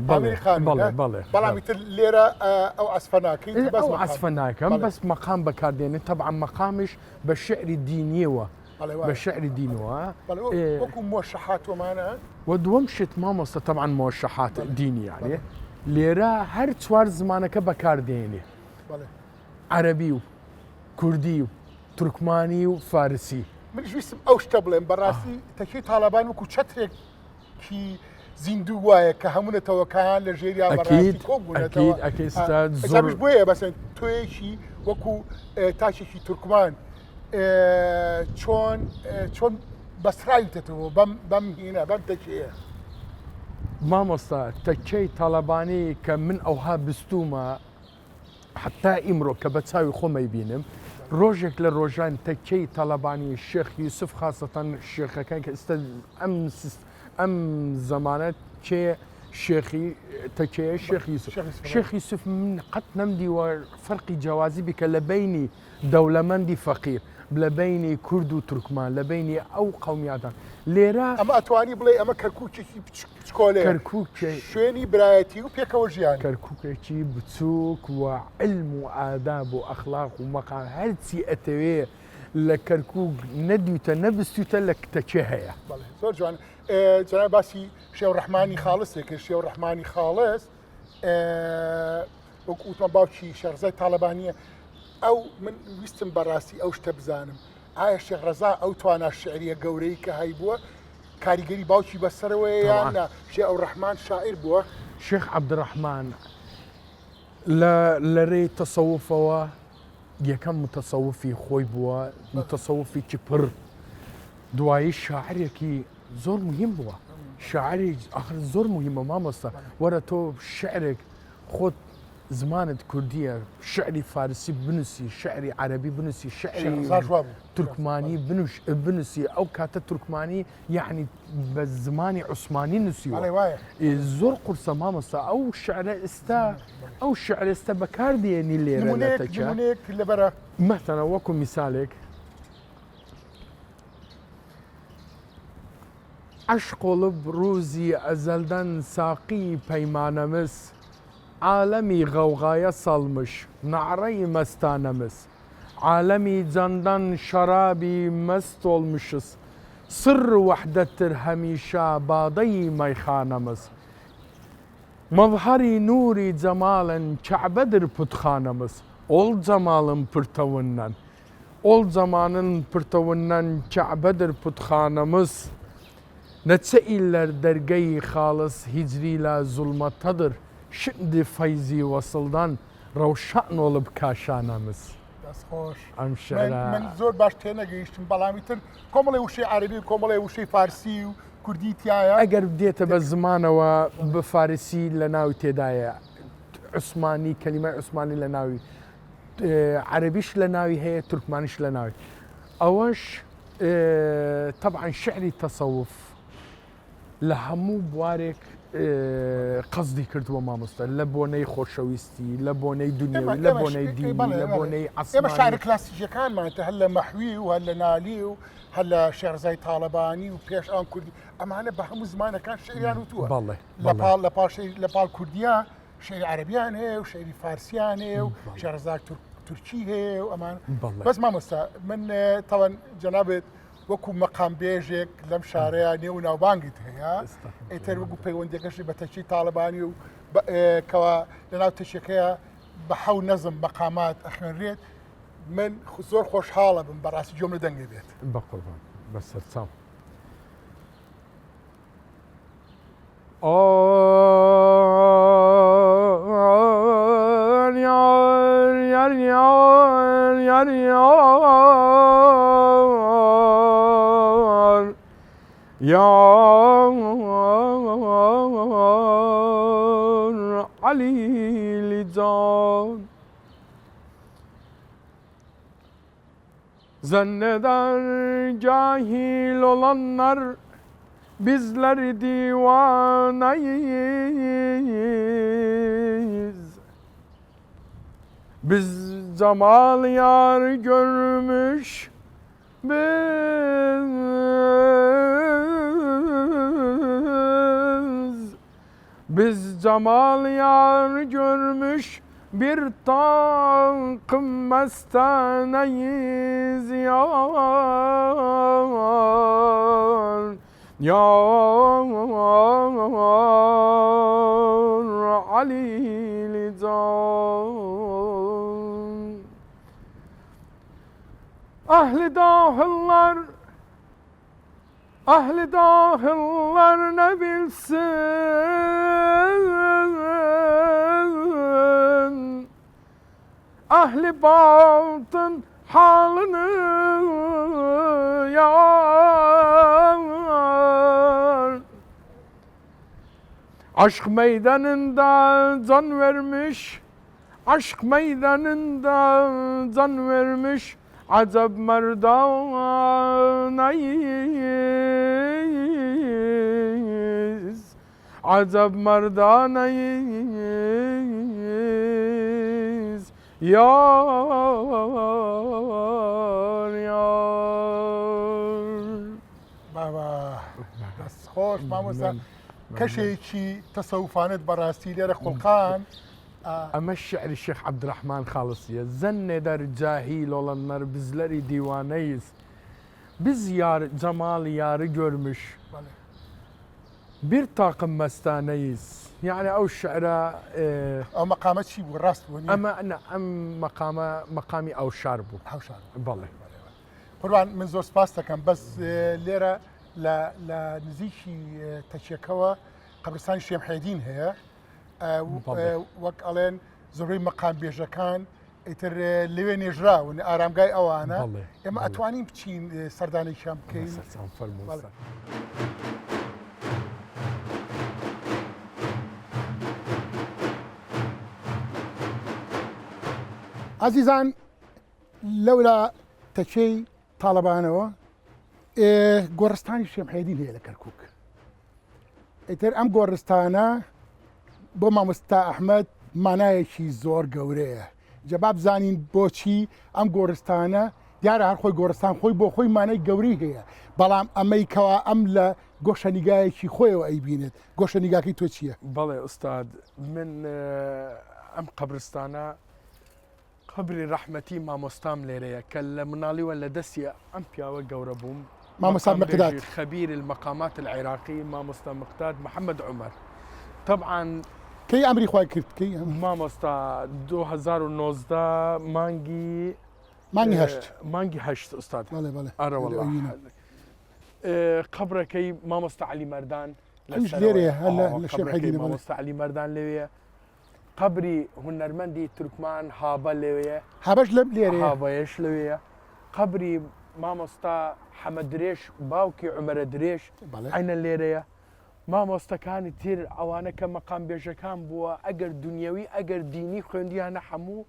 بەڵامی تر لێرە ئەو ئەسفەناکەی
ئەو ئەسفە ناکەم بەس مقام بەکاردێنێت طبعا مقامش بە شعری دینیەوە بە شعری دینەوە
وەکو مۆشەحات وەمانە
و دووەم شت مامۆستا طبعا مۆشەحات دینی یعنی لێرە هەر چوار زمانەکە بەکاردێنێ عەرەبی و کوردی و تورکمانی و فارسی
منیش ویستم ئەو شتە بڵێم بەڕاستی تەکەی تاالبان وەکو چەترێکی زیندوو وایە کە هەمونەتەوەکان لە ژێری بەڕاستی کۆبوونەتەوە بۆیە بەسەن تۆیەکی وەکو تاچێکی تورکمان چۆن بەسراویتەوە بەم هینە بەم تەکەیە
مامۆستا تەکەی تاالبانی کە من ئەوها بستومە حتا ئیمڕۆ کە بە چاوی خۆمەی بینم ڕۆژێک لە ڕۆژان تەکەی تاالبانی شێخ یوسف خاستەن شێخەکان کە ئێستا ئەم زمانە کێ شێخی تەکەیە شێخ یوسف من قەت نەمدیوە فەرقی جیاوازی بکە لە بینی دەوڵەمەندی فەقیر لە بینی کورد و تورکمان لە بینی ئەو قەومیاتان لێرە
ئەمە ئەتوانی بڵێ ئەمە کەرکووکێکی بچکۆلێ شوێنی برایەتی و پێکەوە ژیان
کەرکووکێکی بچووک و علم و ئاداب و ئەخلاق و مەقام هەرچی ئەتەوێ لە کەرکووک نەدیوتە نەبستوتە لە تەکێ هەیە
زۆر جوان جەناب باسی شێو ڕەحمانی خاڵسێکە شێو ڕەحمانی خاڵس وەکو وتمان باوکی شێخزای تاالبانیە ئەو من ویستم بەڕاستی ئەو شتە بزانم ئایا شێخ ڕەزا ئەو توانە شعریە گەورەی کە هەی بووە کاریگەری باوکی بەسەرەوەی یان شێ ئەو ڕەحمان شاعیر بووە
شێخ عەبدوڕەحمان لە ڕێی تەسەووفەوە یەکەم متەسەووفی خۆی بووە متەسەووفێکی پڕ دوایی شاعرێکی زۆر مهم بووە شاعری ئاخر زۆر مهمە مامۆستا وەرە تۆ شعرێک خۆت زمانت کوردیە شعری فارسی بنووسی شعری عەرەبی بنووسی شعری تورکمانی بنووسی ئەو کاتە تورکمانی یعنی بە زمانی عوسمانی نووسیوە زۆر قورسە مامۆستا ئەو شعرە ئێستا بەکاردێنی لێرە لە تەکە
لەبەرە
مەثەنە وەکو میسالێک عشقڵب ڕووزی ئەزەلدەن ساقی پەیمانەمس عالەمی غەوغایە سەڵمش نەعڕەی مەستانەمس عالەمی جەندەن شەرابی مەستۆڵمشس سر وەحدەتر هەمیشە بادەی مەیخانەمس مەظهەری نووری جەماڵن کەعبەدر پوتخانەمس ئۆڵ جەماڵم پرتەونەن ئۆڵ جەمانن پرتەونەن کەعبەدر پوتخانەمس نەچەئی لە دەرگەی خاڵس هیجری لە زوڵمەتەدر شندی فەیزی وەسڵدان ڕەوشان ئۆڵب کاشانەمس
دەستخۆش
ئەم شعرە
من زۆر باش تێنەگەیشتم بەڵامی تر کۆمەڵی وشەی عەرەبی و کۆمەڵی وشەی فارسی و کوردی تایە
ئەگەر دێتە بە زمانەوە بە فارسی لە ناوی تێدایە عوسمانی کەلیمای عوسمانی لە ناوی عەرەبیش لە ناوی هەیە تورکمانیش لە ناوی ئەوەش طبعا شعری تەسەووف لە هەموو بوارێک قەزدی کردووە مامۆستا لە بۆنەی خۆشەویستی لە بۆنەی دنیاوی لە بۆنەی دینی لە بۆنەی
ئێمە شاعر کلاسیکەکانمانتە هەر لە مەحوی و هەر لە نالی و هەر لە شێخزای تاالبانی و پێش ئەم کوردی ئەمانە بە هەموو زمانەکان شعریان وتووە لە پاڵ کوردیە شعری عەرەبیان هەیە و شعری فارسیان هەیە و شێخزای تورکی هەیە و ئەمان بەس مامۆستا من تاوان جەنابێت وەکو مەقام بێژێک لەم شارەیە نێو و ناوبانگت هەیە ئیتر وەکو پەیوەندەکەشی بە تەکەی تاالبانی و کەوا لەناو تەشەکەیە بە حەو نەزم مەقامات ئەخوێنرێت من زۆر خۆشحاڵە بم بەڕاستی جۆم لە دەنگێ بێت
بە قوربان بە سەرچاو يا علي لجان Zanneder cahil olanlar bizler divanayız. Biz cemal yar görmüş biz cemal yar görmüş bir takım mestaneyiz yar. Yar Ali Can. Ahli dahıllar ne bilsin, ahli batın halını yar. Aşk meydanında can vermiş, aşk meydanında can vermiş acab merdanayız. Acab merdanayız. Yar yar.
بابا بس خوش مامۆستا کەشێکی تەسەوفانت بەڕاستی لێرە خولقان
Ama şiiri Şeyh Abdurrahman Xalısiye zanneder cahil olanlar bizleri divaneyiz. Biz yar, cemal yarı görmüş bir takım mestaneyiz. Yani o şiira
ئەو مەقامەت چی بوو ڕاست بوو
ama em makami avşar bu.
هاوشار
Balı.
قوربان من زۆر سپاس دەکەم بەس لێرە لە نزیکی تەچیەکەوە قەبرستانی شێم حەیدین هەیە وەک ئەڵێن زۆربەی مەقام بێژەکان ئیتر لەوێ نێژراون ئارامگای ئەوانە ئێمە ئەتوانین بچین سەردانێکیان بکەین. عزیزان لەولا تەچەی تاڵەبانەوە گۆڕستانی شێم حەیدین هەیە لە کەرکووک. ئیتر ئەم گۆڕستانە بۆ مامۆستا ئەحمەد مانایەکی زۆر گەورەیە. جەبا بزانین بۆچی ئەم گۆڕستانە دیارە هەر خۆی گۆڕستان خۆی بۆ خۆی مانای گەوری هەیە، بەڵام ئەمەی کەوا ئەم لە گۆشەنیگایەکی خۆیەوە ئەیبینێت. گۆشەنیگاکەی تۆ چییە؟
بەڵێ ئوستاد من ئەم قەبرستانە قبری ڕەحمەتی مامۆستام لێرەیە کە لە مناڵیوە لە دەستیە ئەم پیاوە گەورە بووم.
مامۆستا مقداد
خبير المقامات العراقي مامۆستا مقداد محمد عمر. طبعا
کەی ئەمری خوای کرد کەی
مامۆستا 2019 مانگی هەشت ئوستاد.
بەڵێ بەڵێ
ئەرە وەڵڵا قبرەکەی مامۆستا علی مەردان
لێرەیە لە شێم حەیدینە.
مامۆستا علی مەردان لەوێیە. قبری هونەرمەندی تورکمان هابە لەوەیە.
هابەش لەم لێرەیە.
هابەیەش لەوەیە. قبری مامۆستا حەمەد درێژ باوکی عومەرە درێژ عینە لێرەیە. مامۆستەکانی تر ئەوانە کە مەقام بێژەکان بووە ئەگەر دنیەوی ئەگەر دینی خوێندیانە هەموو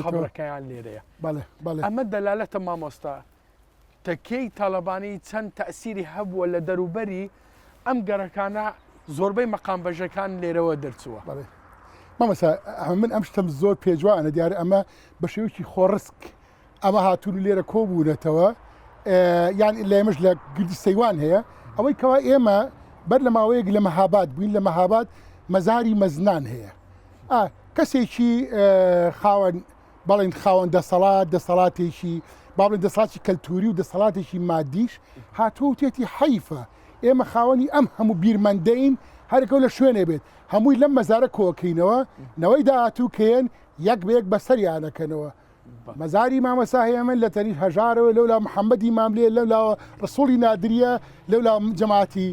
قبرەکەیان لێرەیە. ئەمە دەلالەتە مامۆستا تەکەی تاڵەبانی چەند تەئسیری هەبووە لە دەروبەری ئەم گەڕەکانە زۆربەی مەقام بەژەکان لێرەوە دەرچووە.
مامۆستا من ئەم شتم زۆر پێجوانە دیارە ئەمە بە شێوەیەکی خۆڕسک ئەمە هاتوون لێرە کۆبوونەتەوە یان لێمەش لە گردی سەیوان هەیە ئەوەی کەوا ئێمە بەر لە ماوەیەک لە مەهاباد بووین لە مەهاباد مەزاری مەزنان هەیە کەسێکی خاوەن بەڵێن خاوەن دەسەڵاتێکی باڵێن دەسەڵاتی کەلتوری و دەسەڵاتێکی مادیش هاتووە تێتی حەیفە ئێمە خاوەنی ئەم هەموو بیرمەندەین هەرێکە لە شوێنێ بێت هەمووی لەم مەزارە کۆکەینەوە نەوەی داهاتووکەیەن یەک بەیەک بەسەریانەکەنەوە. مەزاری مامۆستا هەیە من لە تەنی هەژارەوە لەولا محەممەدی ماملێ لەولا ڕسوڵی نادریە لەولا جەماعەتی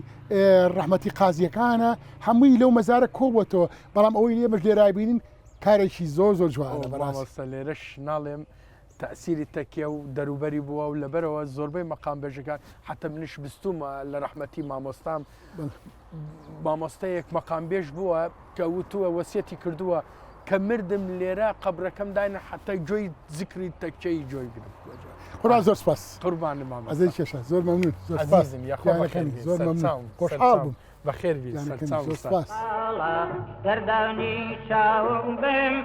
ڕەحمەتی قازیەکانە هەمووی لەو مەزارە کۆبووەتەوە بەڵام ئەوەی لێمەش لێرای بینین کارێکی زۆر جوانە.
مامۆستا لێرەش ناڵێم تەئسیری تەکیە و دەروبەری بووە و لەبەرەوە زۆربەی مەقام بێژەکان حتە منیش بستومە لە ڕەحمەتی مامۆستام. مامۆستەیەک مەقام بێژ بووە کە وتووە وەسیەتی کردووە کە مردم لێرە قەبرەکەم داینە حتى جوی ذکری تەکچەی جۆی گرم.
خۆرا زۆر سپاس
قوربانی مامۆستا
ئەزەی کێشە زۆر مەمنون زۆر سپاس
عزیزم یاخۆ
گیانەکەمی
بەخێر
زۆر مەمنون
سەرچاوم
خۆشحاڵ بووم
بەخێر بی
گیانەکەمی
سەرچاوم
زۆر سپاس
گردانی چاوم بم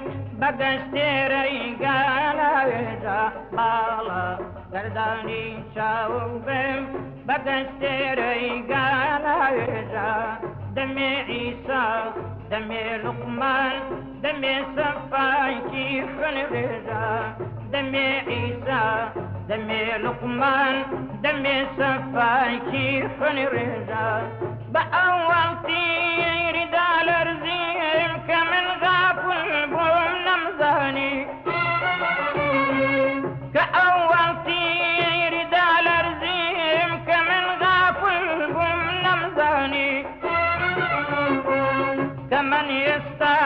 بەگەشتێرەی گالەوێدا باڵا گردانی چاوم بم بەگەشتێرەی گالەوێدا دەمێ ئیسا دەمێ لوقمان دەمێ سەفایکی خوێنێدا دەمێ ئیسا دەمێ لوقمان دەمێ سەفایکی خوێنێدا بە ئەوڵتی ریدا لەرزیم کە من غافل بووم نەمزانی کە ئەوڵتی ریدا لەرزیم کە من غافل بووم نەمزانی کە من ئێستا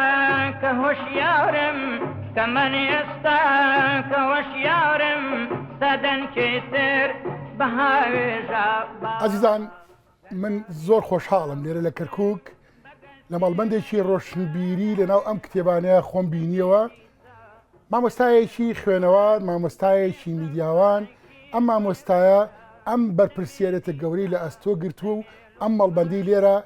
کە هۆشیارم کە من ئێستا کە هۆشیارم سەدەن کێتر بە هاوێژە
عزیزان من زۆر خۆشحاڵم لێرە لە کەرکووک لە مەڵبەندێکی ڕۆشنبیری لەناو ئەم کتێبانەیە خۆم بینیەوە مامۆستایەکی خوێنەوە مامۆستایەکی میدیاوان ئەم مامۆستایە ئەم بەرپرسیارەتە گەورەی لە ئەستۆ گرتووە و ئەم مەڵبەندی لێرە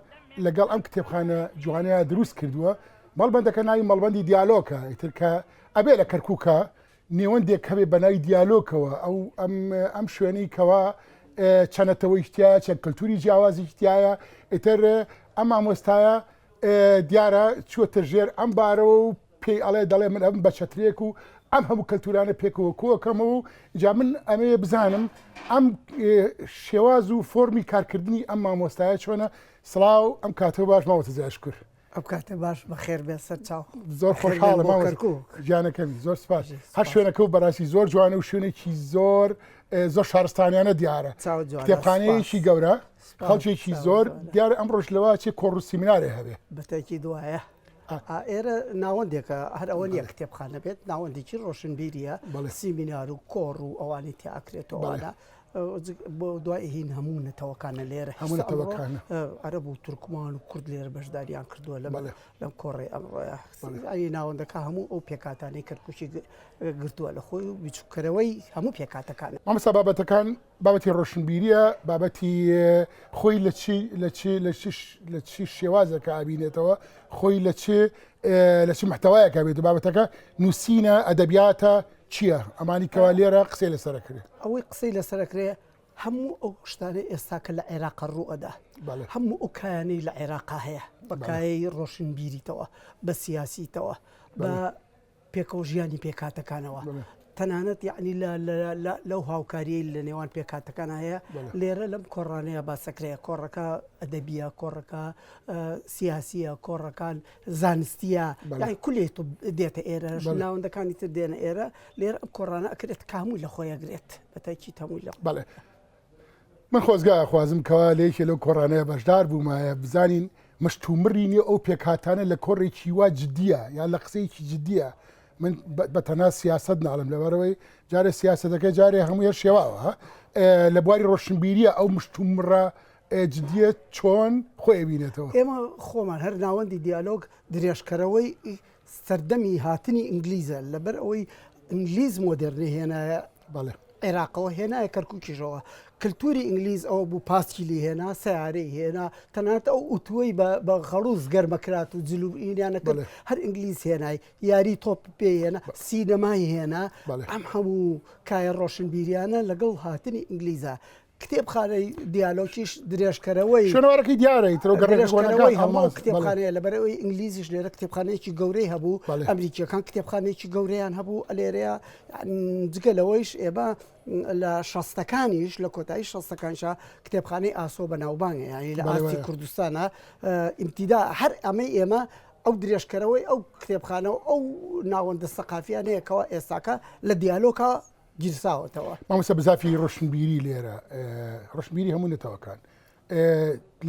لەگەڵ ئەم کتێبخانە جوانەیە دروست کردووە مەڵبەندەکە ناوی مەڵبەندی دیالۆکە ئیتر کە ئەبێ لە کەرکووکە نێوەندێک هەبێ بە ناوی دیالۆکەوە ئەو ئەم شوێنەی کەوا چەنەتەوەی شتایە چەند کەلتوری جیاوازی شتایە ئیتر ئەم مامۆستایە دیارە چووەتە ژێر ئەم بارەوە و پێی ئەڵێ دەڵێ من ئەم بە چەترێک و ئەم هەموو کەلتورانە پێکەوە کۆکەمەوە و جا من ئەمەیە بزانم ئەم شێواز و فۆرمی کارکردنی ئەم مامۆستایە چۆنە سڵاو ئەم کاتەوە باش ماوەتە زاشکر
ئەو کاتە باش بەخێر بێ سەر چاو
زۆر خۆشحاڵە گیانەکەمی زۆر سپاس هەر شوێنەکە و بەڕاستی زۆر جوانە و شوێنێکی زۆر زۆر شارستانیانە دیارە کتێبخانەیەکی گەورە خەڵکێکی زۆر دیارە ئەم ڕۆژ لەوە چێ کۆڕ و سیمینارێ هەبێ
بەتەکی دوایە ئێرە ناوەندێکە هەر ئەوە نیە کتێبخانە بێت ناوەندێکی ڕۆشنبیریە سیمینار و کۆڕ و ئەوانی تیاکرێتەوەوانە بۆ دوای هین هەموو نەتەوەکانە لێرە عەرەب و تورکمان و کورد لێرە بەشداریان کردووە لەم کۆڕێ ئەمڕۆیە ئەی ناوەندەکە هەموو ئەو پێکاتانەی کەرکووکی گرتووە لە خۆی و بیچووکەرەوەی هەموو پێکاتەکانە
مامۆستا بابەتەکان بابەتی ڕۆشنبیریە بابەتی خۆی لە چی شێوازەکە ئابینێتەوە خۆی لە چی محتەوایەکە بێت و بابەتەکە نووسینە ئەدەبیاتە چییە ئەمانی کەوا لێرە قسەی لەسەرەکرێ
ئەوەی قسەی لەسەرەکرێ هەموو ئەو شتانەی ئێستاکە لە عێراق ڕوئەدا هەموو ئەو کایانەی لە عێراقا هەیە بە کایەی ڕۆشنبیریتەوە بە سیاسیتەوە بە پێکەوە ژیانی پێکاتەکانەوە تەنانەت یعنی لەو هاوکاریە لە نێوان پێکاتەکان هەیە لێرە لەم کۆڕانەیە باسەکرەیە کۆڕەکە ئەدەبیە کۆڕەکە سیاسیە کۆڕەکان زانستیە یانی کولێت و دێتە ئێرە ناوەندەکانی تر دێنە ئێرە لێرە ئەم کۆڕانە ئەکرێت کامووی لە خۆیەگرێت بەتاکی هەمووی لە
بەڵێ من خۆزگا خوازم کەوا لەیەکێ لەو کۆڕانەیە بەشدار بوومایە بزانین مشتومڕی نیە ئەو پێکاتانە لە کۆڕێکی وا جددیە یان لە قسەیەکی جددیە من بەتەنها سیاست ناڵم لەبەرەوەی جارێ سیاستەکە جارێ هەموویە شێواوە لە بواری ڕۆشنبیریە ئەو مشتومڕە جددیە چۆن خۆی بینێتەوە
ئێمە خۆمان هەر ناوەندی دیالۆگ درێژکەرەوەی سەردەمی هاتنی ئینگلیزە لەبەر ئەوەی ئینگلیز مۆدرنی هێنایە
بەڵێ
عێراقەوە هێنایە کەرکووکیژەوە کللتوری ئینگلیز ئەوە بوو پاسکیلی هێنا سیارەی هێنا تەنانەت ئەو ئوتوەی بە خەڵوز گەرمەکرات و جلوئینیانەکە هەر ئینگلیز هێنای یاری تۆپ پێ هێنا سینەمای هێنا ئەم هەموو کایە ڕۆشنبیریانە لەگەڵ هاتنی ئینگلیزە کتێبخانەی دیالۆکیش درێژکەرەوەی
شوێنەوەرەکەی دیارە
هەموو کتێبخانەیە لەبەرەوەی ئینگلیزیش لێرە کتێبخانەیەکی گەورەی هەبوو ئەمریکیەکان کتێبخانەیەکی گەورەیان هەبوو لێرەیە جگە لەوەیش ئێمە لە شەستەکانیش لە کۆتایی شەستەکانشا کتێبخانەی ئاسۆ بەناوبانگە یانی لە ئاستی کوردستانە ئیمتیدا هەر ئەمەی ئێمە ئەو درێژکەرەوەی ئەو کتێبخانەوە ئەو ناوەندە سەقافیانەیەکەوە ئێستاکە لە دیالۆکە گیرساوەتەوە
مامۆستا بزافی ڕۆشنبیری لێرە ڕۆشنبیری هەموو نێتەوەکان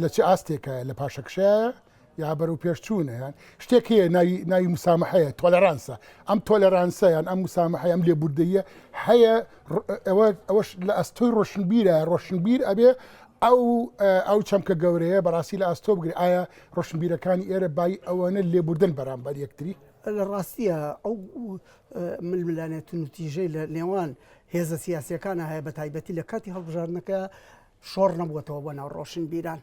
لە چه ئاستێکە لە پاشەکشایە یا بەرەو پێشچوونەیان شتێک هەیە ناوی مسامحەیە تۆلەرانسە ئەم تۆلەرانسەیان ئەم مسامحەیە ئەم لێبوردەیە هەیە ئەوەش لە ئەستۆی ڕۆشنبیرە ڕۆشنبیر ئەبێ ئەو چەمکە گەورەیە بەڕاستی لە ئەستۆ بگری ئایا ڕۆشنبیرەکانی ئێرە بای ئەوەنە لێبوردن بەرامبەر یەکتری
لە ڕاستیە ئەو ململانێت و نوتیژەی لە نێوان هێزە سیاسیەکانە هەیە بە تایبەتی لە کاتی هەڵبژاردنەکە شۆڕ نەبووەتەوە بۆ ناو ڕۆشن بیران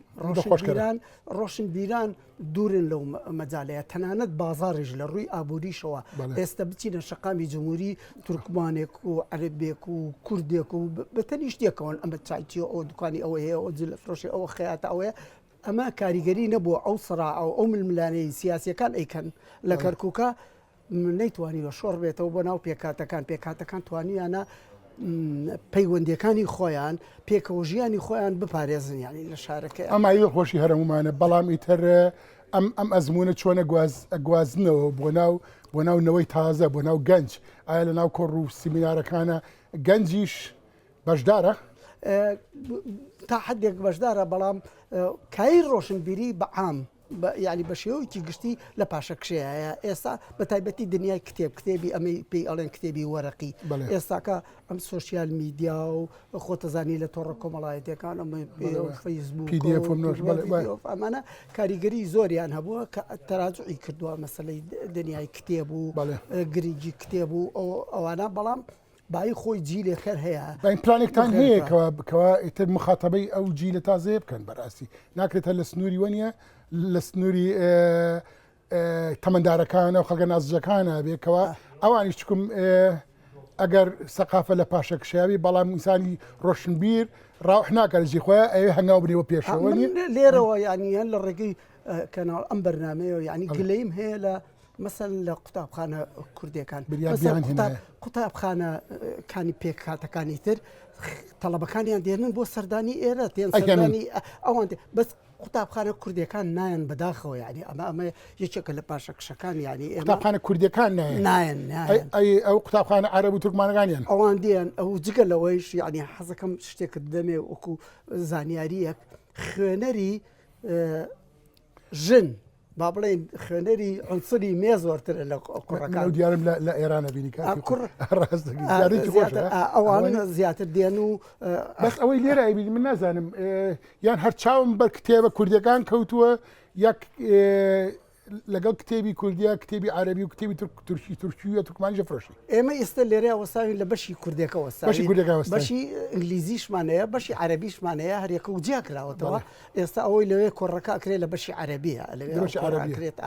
ڕۆشن بیران دوورن لەو مەجالەیە تەنانەت بازاڕیش لە ڕووی ئابووریشەوە ئێستا بچینە شەقامی جمهوری تورکمانێک و عەرەبێک و کوردێک و بە تەنیشتێکەوەن ئەمە چایتیۆ ئەو دوکانی ئەوە هەیە ئەو جل لە فرۆشی ئەوە خەیاتە ئەوەیە ئەمە کاریگەری نەبووە ئەو سڕا ئەو ململانەی سیاسیەکان ئەیکەن لە کەرکووکە نەیتوانیوە شۆڕ بێتەوە بۆ ناو پێکاتەکان توانیانە پەیوەندیەکانی خۆیان پێکەوە ژیانی خۆیان بپارێزن ینی لە شارەکە
ئەمایی خۆشی هەرمومانە بەڵام ئیتر ئەم ئەزمونە چۆنە گوازنەوە بۆ ناونەوەی تازە بۆ ناو گەنج ئایا لە ناو کۆڕ و سیمینارەکانە گەنجیش بەشدارە؟
تا حدێک بەشدارە بەڵام کای ڕۆشنبیری بەعام ینی بە شێوەیەکی گشتی لە پاشە کشەیە ئێستا بە تایبەتی دنیای کتێبی ئەمەی پێی ئەڵێن کتێبی وەرەقی ئێستاکە ئەم سوۆسیال میدیا و خۆتەزانی لە تۆڕە کۆمەڵایەتەکان ئەمە فەیسبوک ئەمانە کاریگەری زۆریان هەبووە کە تەراجعی کردووە مەسلەی دنیای کتێب و گریجی کتێب و ئەوانە بەڵام باای خۆی جیلێ خەر هەیە
باین پلانێکتان هەیە کەوا ئیتر مخاتەبەی ئەو جیلە تازەیە بکەن بەڕاستی ناکرێتە لە سنووری وەنیە لە سنووری تەمەندارەکانە و خەڵکە نازجەکانە بێکەوە ئەوانیش چکم ئەگەر سەقافە لە پاشە کشاوی بەڵام ئینسانی ڕۆشنبیر ڕاوح ناکە لەژی خۆیان ئەوێ هەنگاو بنێەوە پێشەوە
لێرەوە ینی لە ڕێگەی کەناڵ ئەم بەرنامەیە ینی گلەیم هەیە لە مەسەن لە قوتابخانە کوردیەکان قوتابخانەکانی پێکهاتەکانی تر تەڵەبەکانیان دێنن بۆ سەردانی ئێرە تێن سەردانی ئەوان بەس قوتابخانە کوردیەکان نایەن بەداخەوە ینی ئەمە یەکێکە لە پاشە کشەکان ینی
قوتابخانە کوردیەکان نایەن ئەو قوتابخانە عەرەب و تورکمانەکانیان
ئەوان دێن ئەو جگە لەوەیش ینی حەزەکەم شتێکت دەمێ وەکو زانیاریەک خوێنەری ژن با بڵێن خوێنەری عنسری مێ زۆرترە لە کوڕەکان
دیارم لە ئێرانە بینی
ئەوان زیاتر دێن و
بەس ئەوەی لێرە ئەبینی من نازانم یان هەر چاوم بەر کتێبە کوردیەکان کەوتووە یەک لەگەڵ کتێبی کوردیا کتێبی عەرەبی و کتێبی تورکی و تورکمانی فرۆشی
ئێمە ئێستا لێرە وەساوین لە بەشی کوردەکەەوە بەشی ئینگلیزیشمانەیە بەشی عەرەبیشمانەیە هەریەکە و جیا کراوەتەوە ئێستا ئەوەی لەوێ کۆڕەکە ئەکرێت لە بەشی عەرەبیە لەوێکرێت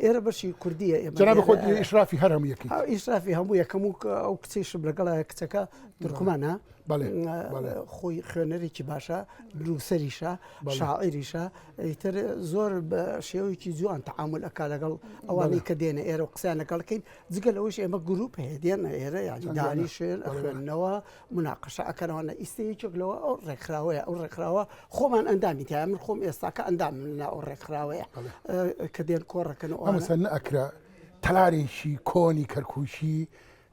ئێرە بەشی کوردیە
جەناب خۆت ئیشرافی هەر هەموو یەکی
ئیشرافی هەموو یەکەم و ئەو کچیشم لەگەڵ کچەکە تورکمانە خۆی خوێنەرێکی باشە نووسەریشە شاعیریشە ئیتر زۆر بە شێوەیەکی جوان تەعامل ئەکا لەگەڵ ئەوانەی کە دێنە ئێرە و قسەیان لەگەڵکەین جگە لەوەش ئێمە گروپ هەیە دێنە ئێرە یانی دانیشن خوێندنەوە مناقەشە ئەکەنەوەە ئیسەیەکێک لەوە ئەو ڕێکخراوەیە ئەو ڕێکخراوە خۆمان ئەندامی تایە من خۆم ئێستاکە ئەندام لە ئەو ڕێکخراوەیە کە دێن کۆڕەکەنەوە
ئەمەسەر نەئەکرا تەلارێکی کۆنی کەرکووشی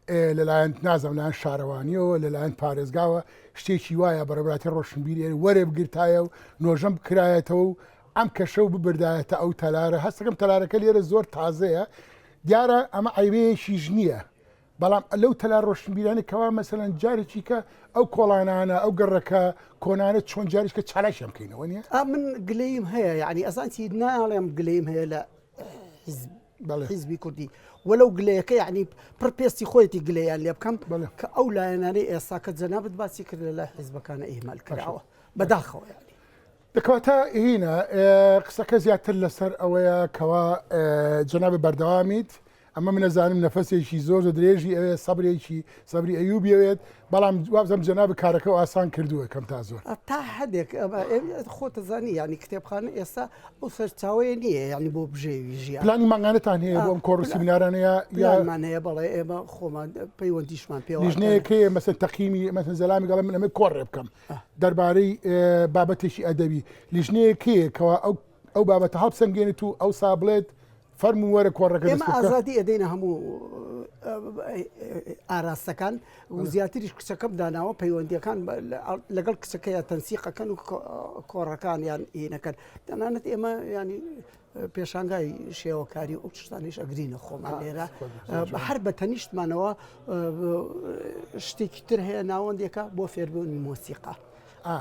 لەلایەن نازەملایەن شارەوانیەوە لەلایەن پارێزگاوە شتێکی وایە بەڕێبراتی ڕۆشنبیری وەرێ بگرتایە و نۆژەم بکرایەتەوە و ئەم کەشە و ببردایەتە ئەو تەلارە هەستەکەم تەلارەکە لێرە زۆر تازەیە دیارە ئەمە عیبەیەکیش نییە بەڵام لەو تەلار ڕۆشنبیرانی کەوا مەسەلەن جارێکی کە ئەو کۆڵانانە ئەو گەڕەکە کۆنانە چۆن جاریشکە چالاشیان بکەینەوە نیە
من گلەیم هەیە یعنی ئەزانتی ناڵێم گلەیم هەیە لە حیزبی کوردی وەلەو گلەیەکە یعنی پڕ پێستی خۆیەتی گلەیان لێ بکەم کە ئەو لایەنانەی ئێستا کە جەنابەت باسی کرد لە حیزبەکانە ئیهمال کراوە بەداخەوە ینی
دەکەواتە هینە قسەکە زیاتر لەسەر ئەوەیە کەوا جەنابە بەردەوامیت ئەمە منەزانم نەفەسێکی زۆر درێژی ئەوێ سەبری ئەیوبیەوێت بەڵام وابزەم جەنابە کارەکە و ئاسان کردووە کەم تا زۆر
تا حدێک خۆتەزانی ینی کتێبخانە ئێستا ئەو سەرچاوەیە نییە ینی بۆ بژێوی ژیان
پلانی ماگانەتان هەیە بۆ ئەم کۆڕ سیمینارانەیە
یانمان هەیە بەڵێ ئێمە خۆمان پەیوەندیشمان پێوە
لیژنەیەکەیە مەسەن تەقیمی مەسەن زەلامی گەڵم من ئەمە کۆڕێ بکەم دەربارەی بابەتێکی ئەدەبی لیژنەیەکەیە کەوا ئەو بابەتە هەڵبسەنگێنێت و ئەو سابڵێت فەرمو وەرە کۆڕەکە
ئێمە ئازادی ئەدەینە هەموو ئاراستەکان و زیاتریش کچەکەم داناوە پەیوەندیەکان لەگەڵ کچەکەیە تەنسیقەکەن و کۆڕەکانیان ئینەکەن تەنانەت ئێمە ینی پێشانگای شێوەکاری ئەو شتانیش ئەگرینە خۆمان لێرە هەر بە تەنیشتمانەوە شتێکی تر هەیە ناوەندێکە بۆ فێربوونی مۆسیقا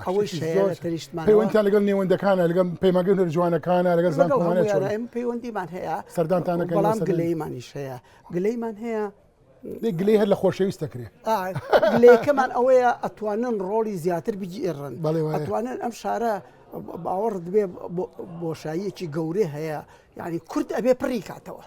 ئەوەی شەیە لە تەریشتمانەوە
پەیوەندیان لەگەڵ نێوەندەکانە لەگەڵ پەیمانگە جوانەکانە لەگەڵ زانکۆمانە چۆن
ئەم پەیوەندیمان هەیە
سەردانتانەکەن
بەڵام گلەیمانیش هەیە گلەیمان هەیە
گلەی هەر لە خۆشەویست دەکرێت
گلەیەکەمان ئەوەیە ئەتوانن ڕۆڵی زیاتر بگیێڕن ئەتوانن ئەم شارە باوەڕ دەبێ بۆشاییەکی گەورەی هەیە یعنی کورد ئەبێ پڕی کاتەوە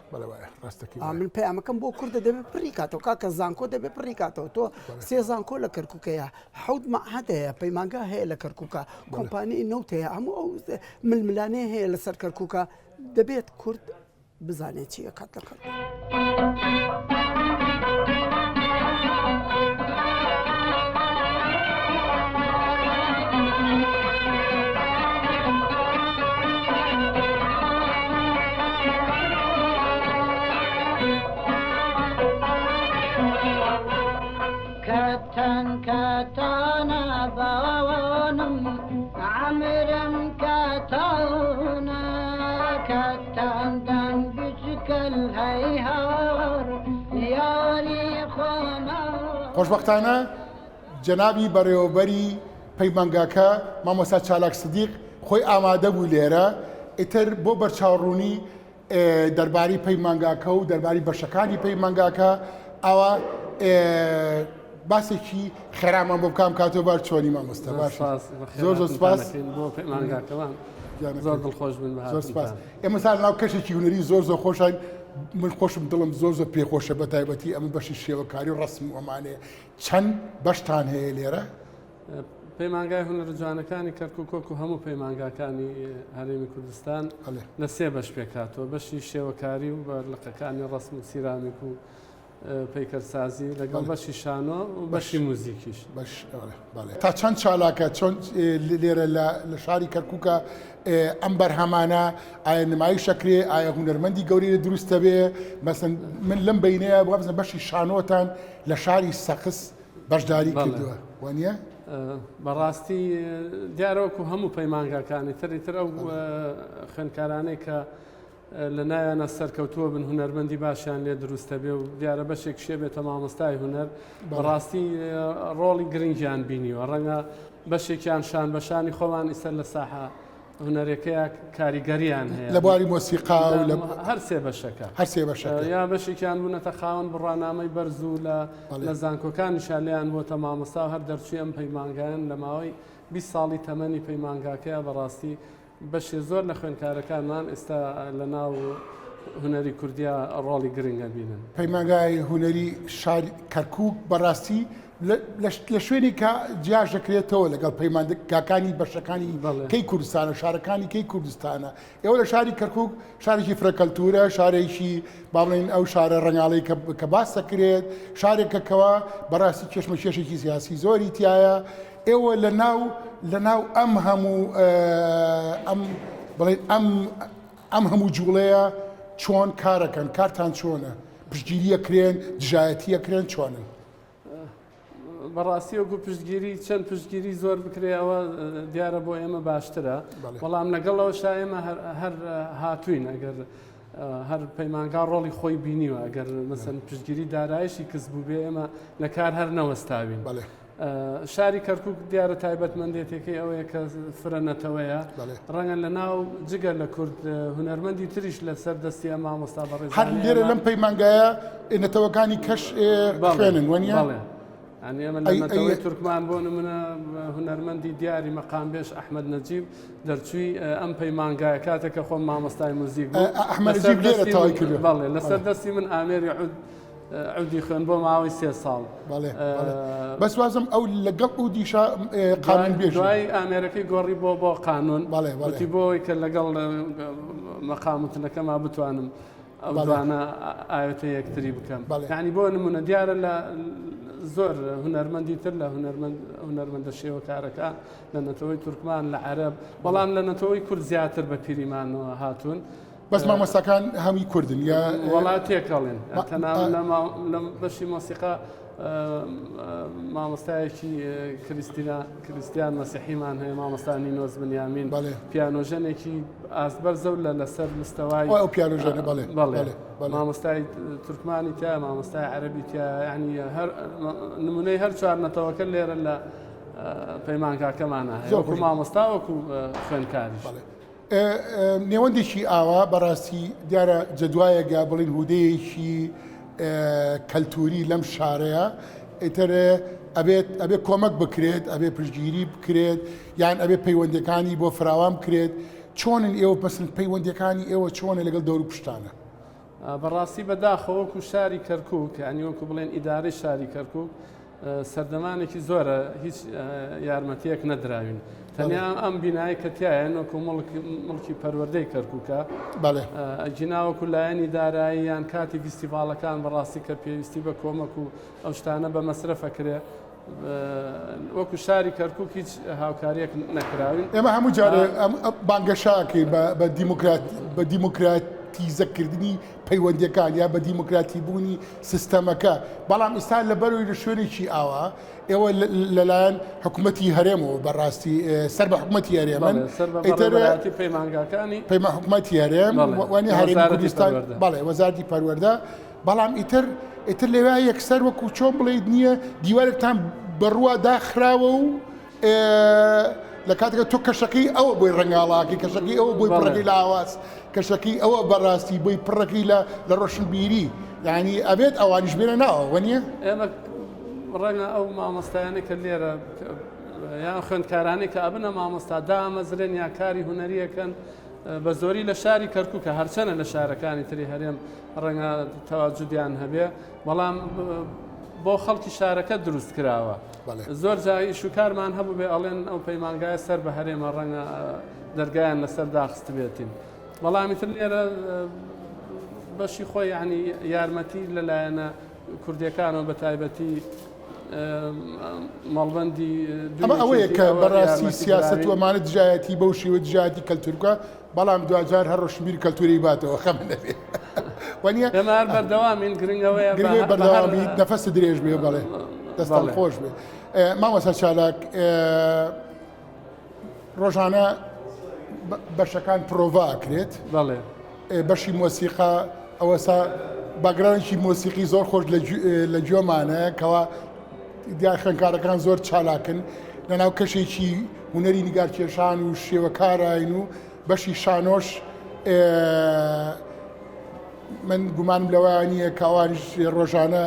من پەیامەکەم بۆ کوردە دەبێت پڕی کاتەوە کاکە زانکۆ دەبێت پڕی کاتەوە تۆ سێ زانکۆ لە کەرکووکەیە حەوت مەعهەد هەیە پەیمانگا هەیە لە کەرکووکە کۆمپانیی نەوت هەیە هەموو ئەو ململانەیە هەیە لەسەر کەرکووکە دەبێت کورد بزانێت چی ئەکات لە کەرکووک.
كاتانا باوانم عمرم كاتانا كاتان دان بشكل هيهار يالي خانا
خۆشبەختانە جەنابی بەڕێوەبەری پەیمانگاکە مامۆستا چالاک سدیق خۆی ئامادە بوو لێرە ئیتر بۆ بەرچاوڕوونی دەربارەی پەیمانگاکە و دەربارەی بەشەکانی پەیمانگاکە ئەوە باسێکی خێرامان بۆ بکام کاتۆ بار چۆنی مامۆستا باش زۆر زۆر سپاس
بۆ پەیمانگاکەوان زۆر دڵخۆش بن
زۆر سپاس ئێمە سا ناو کەشێکی هونەری زۆر زۆر خۆشان من خۆشم دڵم زۆر زۆر پێخۆشە بە تایبەتی ئەمە بەشی شێوەکاری و ڕسم و ئەمانەیە چەند بەشتان هەیە لێرە
پەیمانگای هونەر جوانەکانی کەرکووک و هەموو پەیمانگاکانی هەرێمی کوردستان لە سێ بەش پێکاتەوە بەشی شێوەکاری و بەرلقەکانی ڕسم و سیرامیک و پەیکەرسازی لەگەڵ بەشی شانۆ و بەشی موزیکیش
تا چەند چالاکە چۆن لێرە لە شاری کەرکووکە ئەم بەرهەمانە ئایا نمایی شەکرێ ئایا هونەرمەندی گەوری دروستە بێ مەسن من لەم بینەیە بڵێ بەشی شانۆتان لە شاری سەخس بەشداری کردووە وانە؟
بەڕاستی دیارەوەکو هەموو پەیمانگاکانی تریتر ئەو خوێندکارانەی کە لە نایانە سەرکەوتووە بن هونەرمەندی باشیان لێ دروستە بێ و دیارە بەشێک شێ بێتە مامۆستای هونەر بەڕاستی ڕۆڵی گرنگیان بینیوە ڕەنگە بەشێکیان شان بەشانی خۆمان ئیسەر لە ساحە هونەرەکەیە کاریگەریان هەیە
لە بواری مۆسیقا و
هەر سێ بەشەکە
هەر سێ بەشەکە
یا بەشێکیان بوونەتە خاوەن بڕانامەی بەرز و لە زانکۆکانیشان لێیان بۆتە مامۆستا و هەر دەرچووی ئەم پەیمانگایان لە ماوەی 20 ساڵی تەمەنی پەیمانگاکەیە بەڕاستی بەشێ زۆر لە خوێندکارەکانمان ئێستا لە ناو هونەری کوردیا ڕۆڵی گرنگە بینن.
پەیمانگای هونەری شاری کەرکووک بەڕاستی لە شوێنی کە جیاژ دەکرێتەوە لەگەڵ پەیمانگاکانی بەشەکانی کەی کوردستانە شارەکانی کەی کوردستانە ئێوە لە شاری کەرکووک شارێکی فرەکەلتورە شارێکی با بڵێن ئەو شارە ڕنگاڵی کە باس دەکرێت شارێکەکەوە بەڕاستی کێشمەکێشێکی سیاسی زۆری تایە ئێوە لە ناو ئەم هەموو بڵێن ئەم هەموو جوڵەیە چۆن کارەکەن کارتان چۆنە پشتگیریە کرێن دژایەتیە کرێن چۆنن
بەڕاستی وەکو پشتگیری چەند پشتگیری زۆر بکرێەوە دیارە بۆ ئێمە باشترە بەڵام لەگەڵەوە شا ئێمە هەر هاتوین ئەگەر هەر پەیمانگا ڕۆڵی خۆی بینیوە ئەگەر مەسەن پشتگیری دارایشی کەس بوو بێ ئێمە لە کار هەر نەوەستاوین شاری کەرکووک دیارە تایبەتمەندێتێکی ئەوەیە کە فرەنەتەوەیە ڕەنگە لە ناو جگەر لە کورد هونەرمەندی تریش لە سەر دەستی مامۆستا بەڕێز
هەر لێرە لەم پەیمانگایە نەتەوەکانی کەش خوێنن وەنیە؟
ئەنی ئێمە لە نەتەوەی تورکمان بۆ نمونە هونەرمەندی دیاری مەقامبێش ئەحمەد نەجیب دەرچووی ئەم پەیمانگایە کاتێکە خۆم مامۆستای موزیک بوو
ئەحمەد نەجیب لێرە تەواوی کردووە
بەڵێ لەسەر دەستی من ئامێری عودی خوێن بۆ ماوەی 3 ساڵ
بەس وازم ئەو لەگەڵ ئەو دیشە قانون بێژ
دوای ئامێرەکەی گۆڕی بۆ قانون وتی بۆی کە لەگەڵ مەقاموتنەکەما بتوانم ئەو دوانە ئاوێتە یەکتری بکەم یعنی بۆ نمونە دیارە لە زۆر هونەرمەندی تر لە هونەرمەندە شێوەکارەکە لە نەتەوەی تورکمان لە عەرەب بەڵام لە نەتەوەی کورد زیاتر بە پیریمانەوە هاتوون
بەس مامۆستاکان هەمی کوردن یا
وڵات تێکەڵێن تەناوت لە بەشی مۆسیقا مامۆستایەکی کریستیان مەسیحیمان هەیە مامۆستانی نۆز بنیامین پیانۆژەنێکی ئاسبەرزە و لەسەر مستەوای
ئەو پیانۆژەنە
بەڵێ مامۆستای تورکمانی تیا مامۆستای عەرەبی تیا یعنی نمونەی هەر چوار نەتەوەکە لێرە لە پەیمانگاکەمانە هەیە
زۆر
وەکو
خۆش.
مامۆستا وەکو خوێندکاریش.
نێوەندێکی ئاوا بەڕاستی دیارە جەدوایەگە بڵین هودەیەکی کەلتوری لەم شارەیە ئیتر ئەبێ کۆمەک بکرێت ئەبێ پشتگیری بکرێت یان ئەبێ پەیوەندەکانی بۆ فراوان بکرێت چۆنن ئێوە پسن پەیوەندەکانی ئێوە چۆنە لەگەڵ دەور و پشتانە
بەڕاستی بەداخەوەکو شاری کەرکووک ینی وەکو بڵێن ئیدارەی شاری کەرکووک سەردەمانێکی زۆرە هیچ یارمەتیەک نەدراوین تەنیا ئەم بینایی کەتیایە وەکو مڵکی پەروەردەی کەرکووکە جیناوەکو لایەنی دارایی یان کاتی فیستیڤالەکان بەڕاستی کە پێویستی بە کۆمەک و ئەو شتانە بە مەسرەفەکرێ وەکو شاری کەرکووک هیچ هاوکاریەک نەکراوین.
ئێمە هەموو جارە بانگەشاکەی بە دیموکراتیزەکردنی پەیوەندیەکان یا بە دیموکراتی بوونی سیستەمەکە بەڵام ئێستا لە بەروی لە شوێنێکی ئاوا ئێوە لەلایەن حکوومەتی هەرێمەوە بەڕاستی سەر بە حکوومەتی هەرێمن
پەیمانگاکانی
پەیمان حکوومەتی هەرێم وانی هەرێمی کوردستان بەڵێ وەزارەتی پەروەردە بەڵام ئیتر لەوێ یەکسەر وەکو چۆن بڵێیت نییە دیوارێکتان بەڕووە داخراوە و لە کاتێکە تۆ کەشەکەی ئەوە بۆی ڕنگاڵاکی کەشەکەی ئەوە بۆی پڕەکەی لە ئاواز کەشەکەی ئەوە بەڕاستی بۆی پڕەکەی لە ڕۆشنبیری یعنی ئەبێت ئەوانیش بێنە ناوە نییە
ئێمە ڕەنگە ئەو مامۆستایانی کە لێرە یان خوێندکارانی کە ئەبنە مامۆستا دامەزرێن یا کاری هونەریەکەن بە زۆری لە شاری کەرکووکە هەرچەنە لە شارەکانی تری هەرێم ڕەنگە تەواجودیان هەبێ بەڵام بۆ خەڵکی شارەکە دروست کراوە زۆر جایی شوکارمان هەبوو بێ ئەڵێن ئەو پەیمانگایە سەر بە هەرێمە ڕەنگە دەرگایان لەسەر داخست بێتین بەڵامی تر لێرە بەشی خۆی ینی یارمەتی لەلایەنە کوردیەکانەوە بە تایبەتی مەڵبەندی
ئەمە ئەوەیە کە بەڕاستی سیاست و ئەمانە دژایەتی بەو شێوە دژایەتی کەلتورکە بەڵام دوجار هەر ڕۆشنبیری کەلتوری باتەوە خەم نەبێ
ئێمە هەر بەردەوامین گرنگەوەیە
بەردەوامی نەفەسە درێژ بێ بەڵێ دەستان خۆش بێ مامۆستا چالاک ڕۆژانە بەشەکان پرۆڤا ئەکرێت بەشی مۆسیقا ئەوەسا باگرانێکی مۆسیقی زۆر خۆش لە گوێمانە کەوا دیار خوێندکارەکان زۆر چالاکن لەناو کەشێکی هونەری نیگارکێشان و شێوەکارین و بەشی شانۆش من گومانم لەوەیە نییە کاوانش ڕۆژانە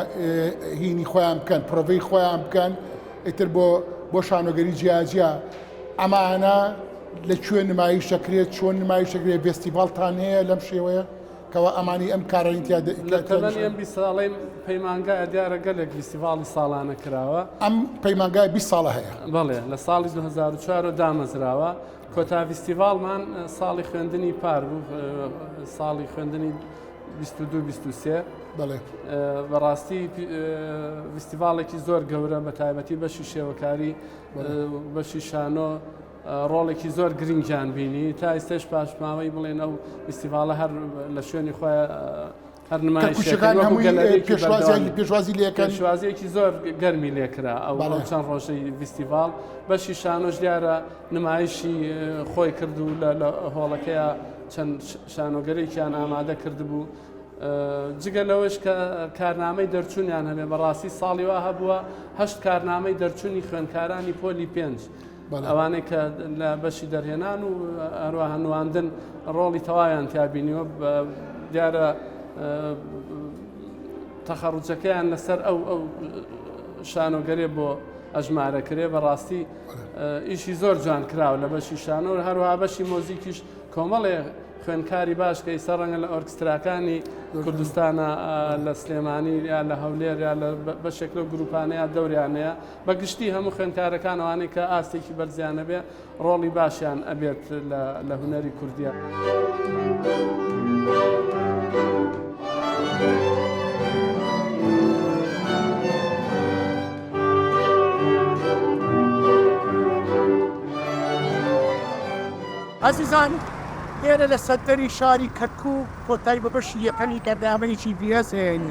هینی خۆیان بکەن پرۆڤەی خۆیان بکەن ئیتر بۆ شانۆگەری جیاجیا ئەمانە لەکوێ نمایش دەکرێت چۆن نمایش دەکرێت فێستیڤاڵتان هەیە لەم شێوەیە کەوا ئەمانی ئەم کارانیتیا
ئەم 20 ساڵی پەیمانگای دیارە گەلێک فیستیڤاڵی ساڵانە کراوە
ئەم پەیمانگای 20 ساڵە هەیە
بەڵێ لە ساڵی 2004 دامەزراوە کۆتا فیستیڤاڵمان ساڵی خوێندنی پار بوو ساڵی خوێندنی 22-23 بەڕاستی فیستیڤاڵێکی زۆر گەورە بە تایبەتی بەشی شێوەکاری بەشی شانۆ ڕۆڵێکی زۆر گرنگیان بینی تا ئێستش پاشماوەی بڵێن ئەو فیستیڤاڵە هەر لە شوێنی خۆیان هەر
پێشوازی لەکەن
پێشوازیەکی زۆر گەرمی لێکرا ئەو چەند ڕۆژەی فیستیڤاڵ بەشی شانۆش دیارە نمایشی خۆی کرد و لە هۆڵەکەیە چەند شانۆگەرێکیان ئامادە کردبوو جگە لەوەش کە کارنامەی دەرچوونیان هەبێ بەڕاستی ساڵی وا هەبووە 8 کارنامەی دەرچوونی خوێندکارانی پۆلی 5 ئەوانەی کە لە بەشی دەرهێنان و هەروە هەنواندن ڕۆڵی تەواویان تیابینیوە دیارە تەخەڕوجەکەیان لەسەر ئەو شانۆگەرێ بۆ ئەژمارەکرێ بەڕاستی ئیشی زۆر جوان کراوە لە بەشی شانۆ هەروەها بەشی مۆزیکیش کۆمەڵێ خوێندکاری باش کە ئێستا ڕەنگە لە ئۆرکستراکانی کوردستانە لە سلێمانی یا لە هەولێر یا لە بەشێک لەو گروپانەیە دەوریانەیە بەگشتی هەموو خوێندکارەکانەوانی کە ئاستێکی بەرزیانە بێ ڕۆڵی باشیان ئەبێت لە هونەری کوردیە.
عزیزان ئێرە لە سەدەری شاری کەرکووک کۆتایی بە بەشی یەکەمی بەردەوامێکی بیەزێن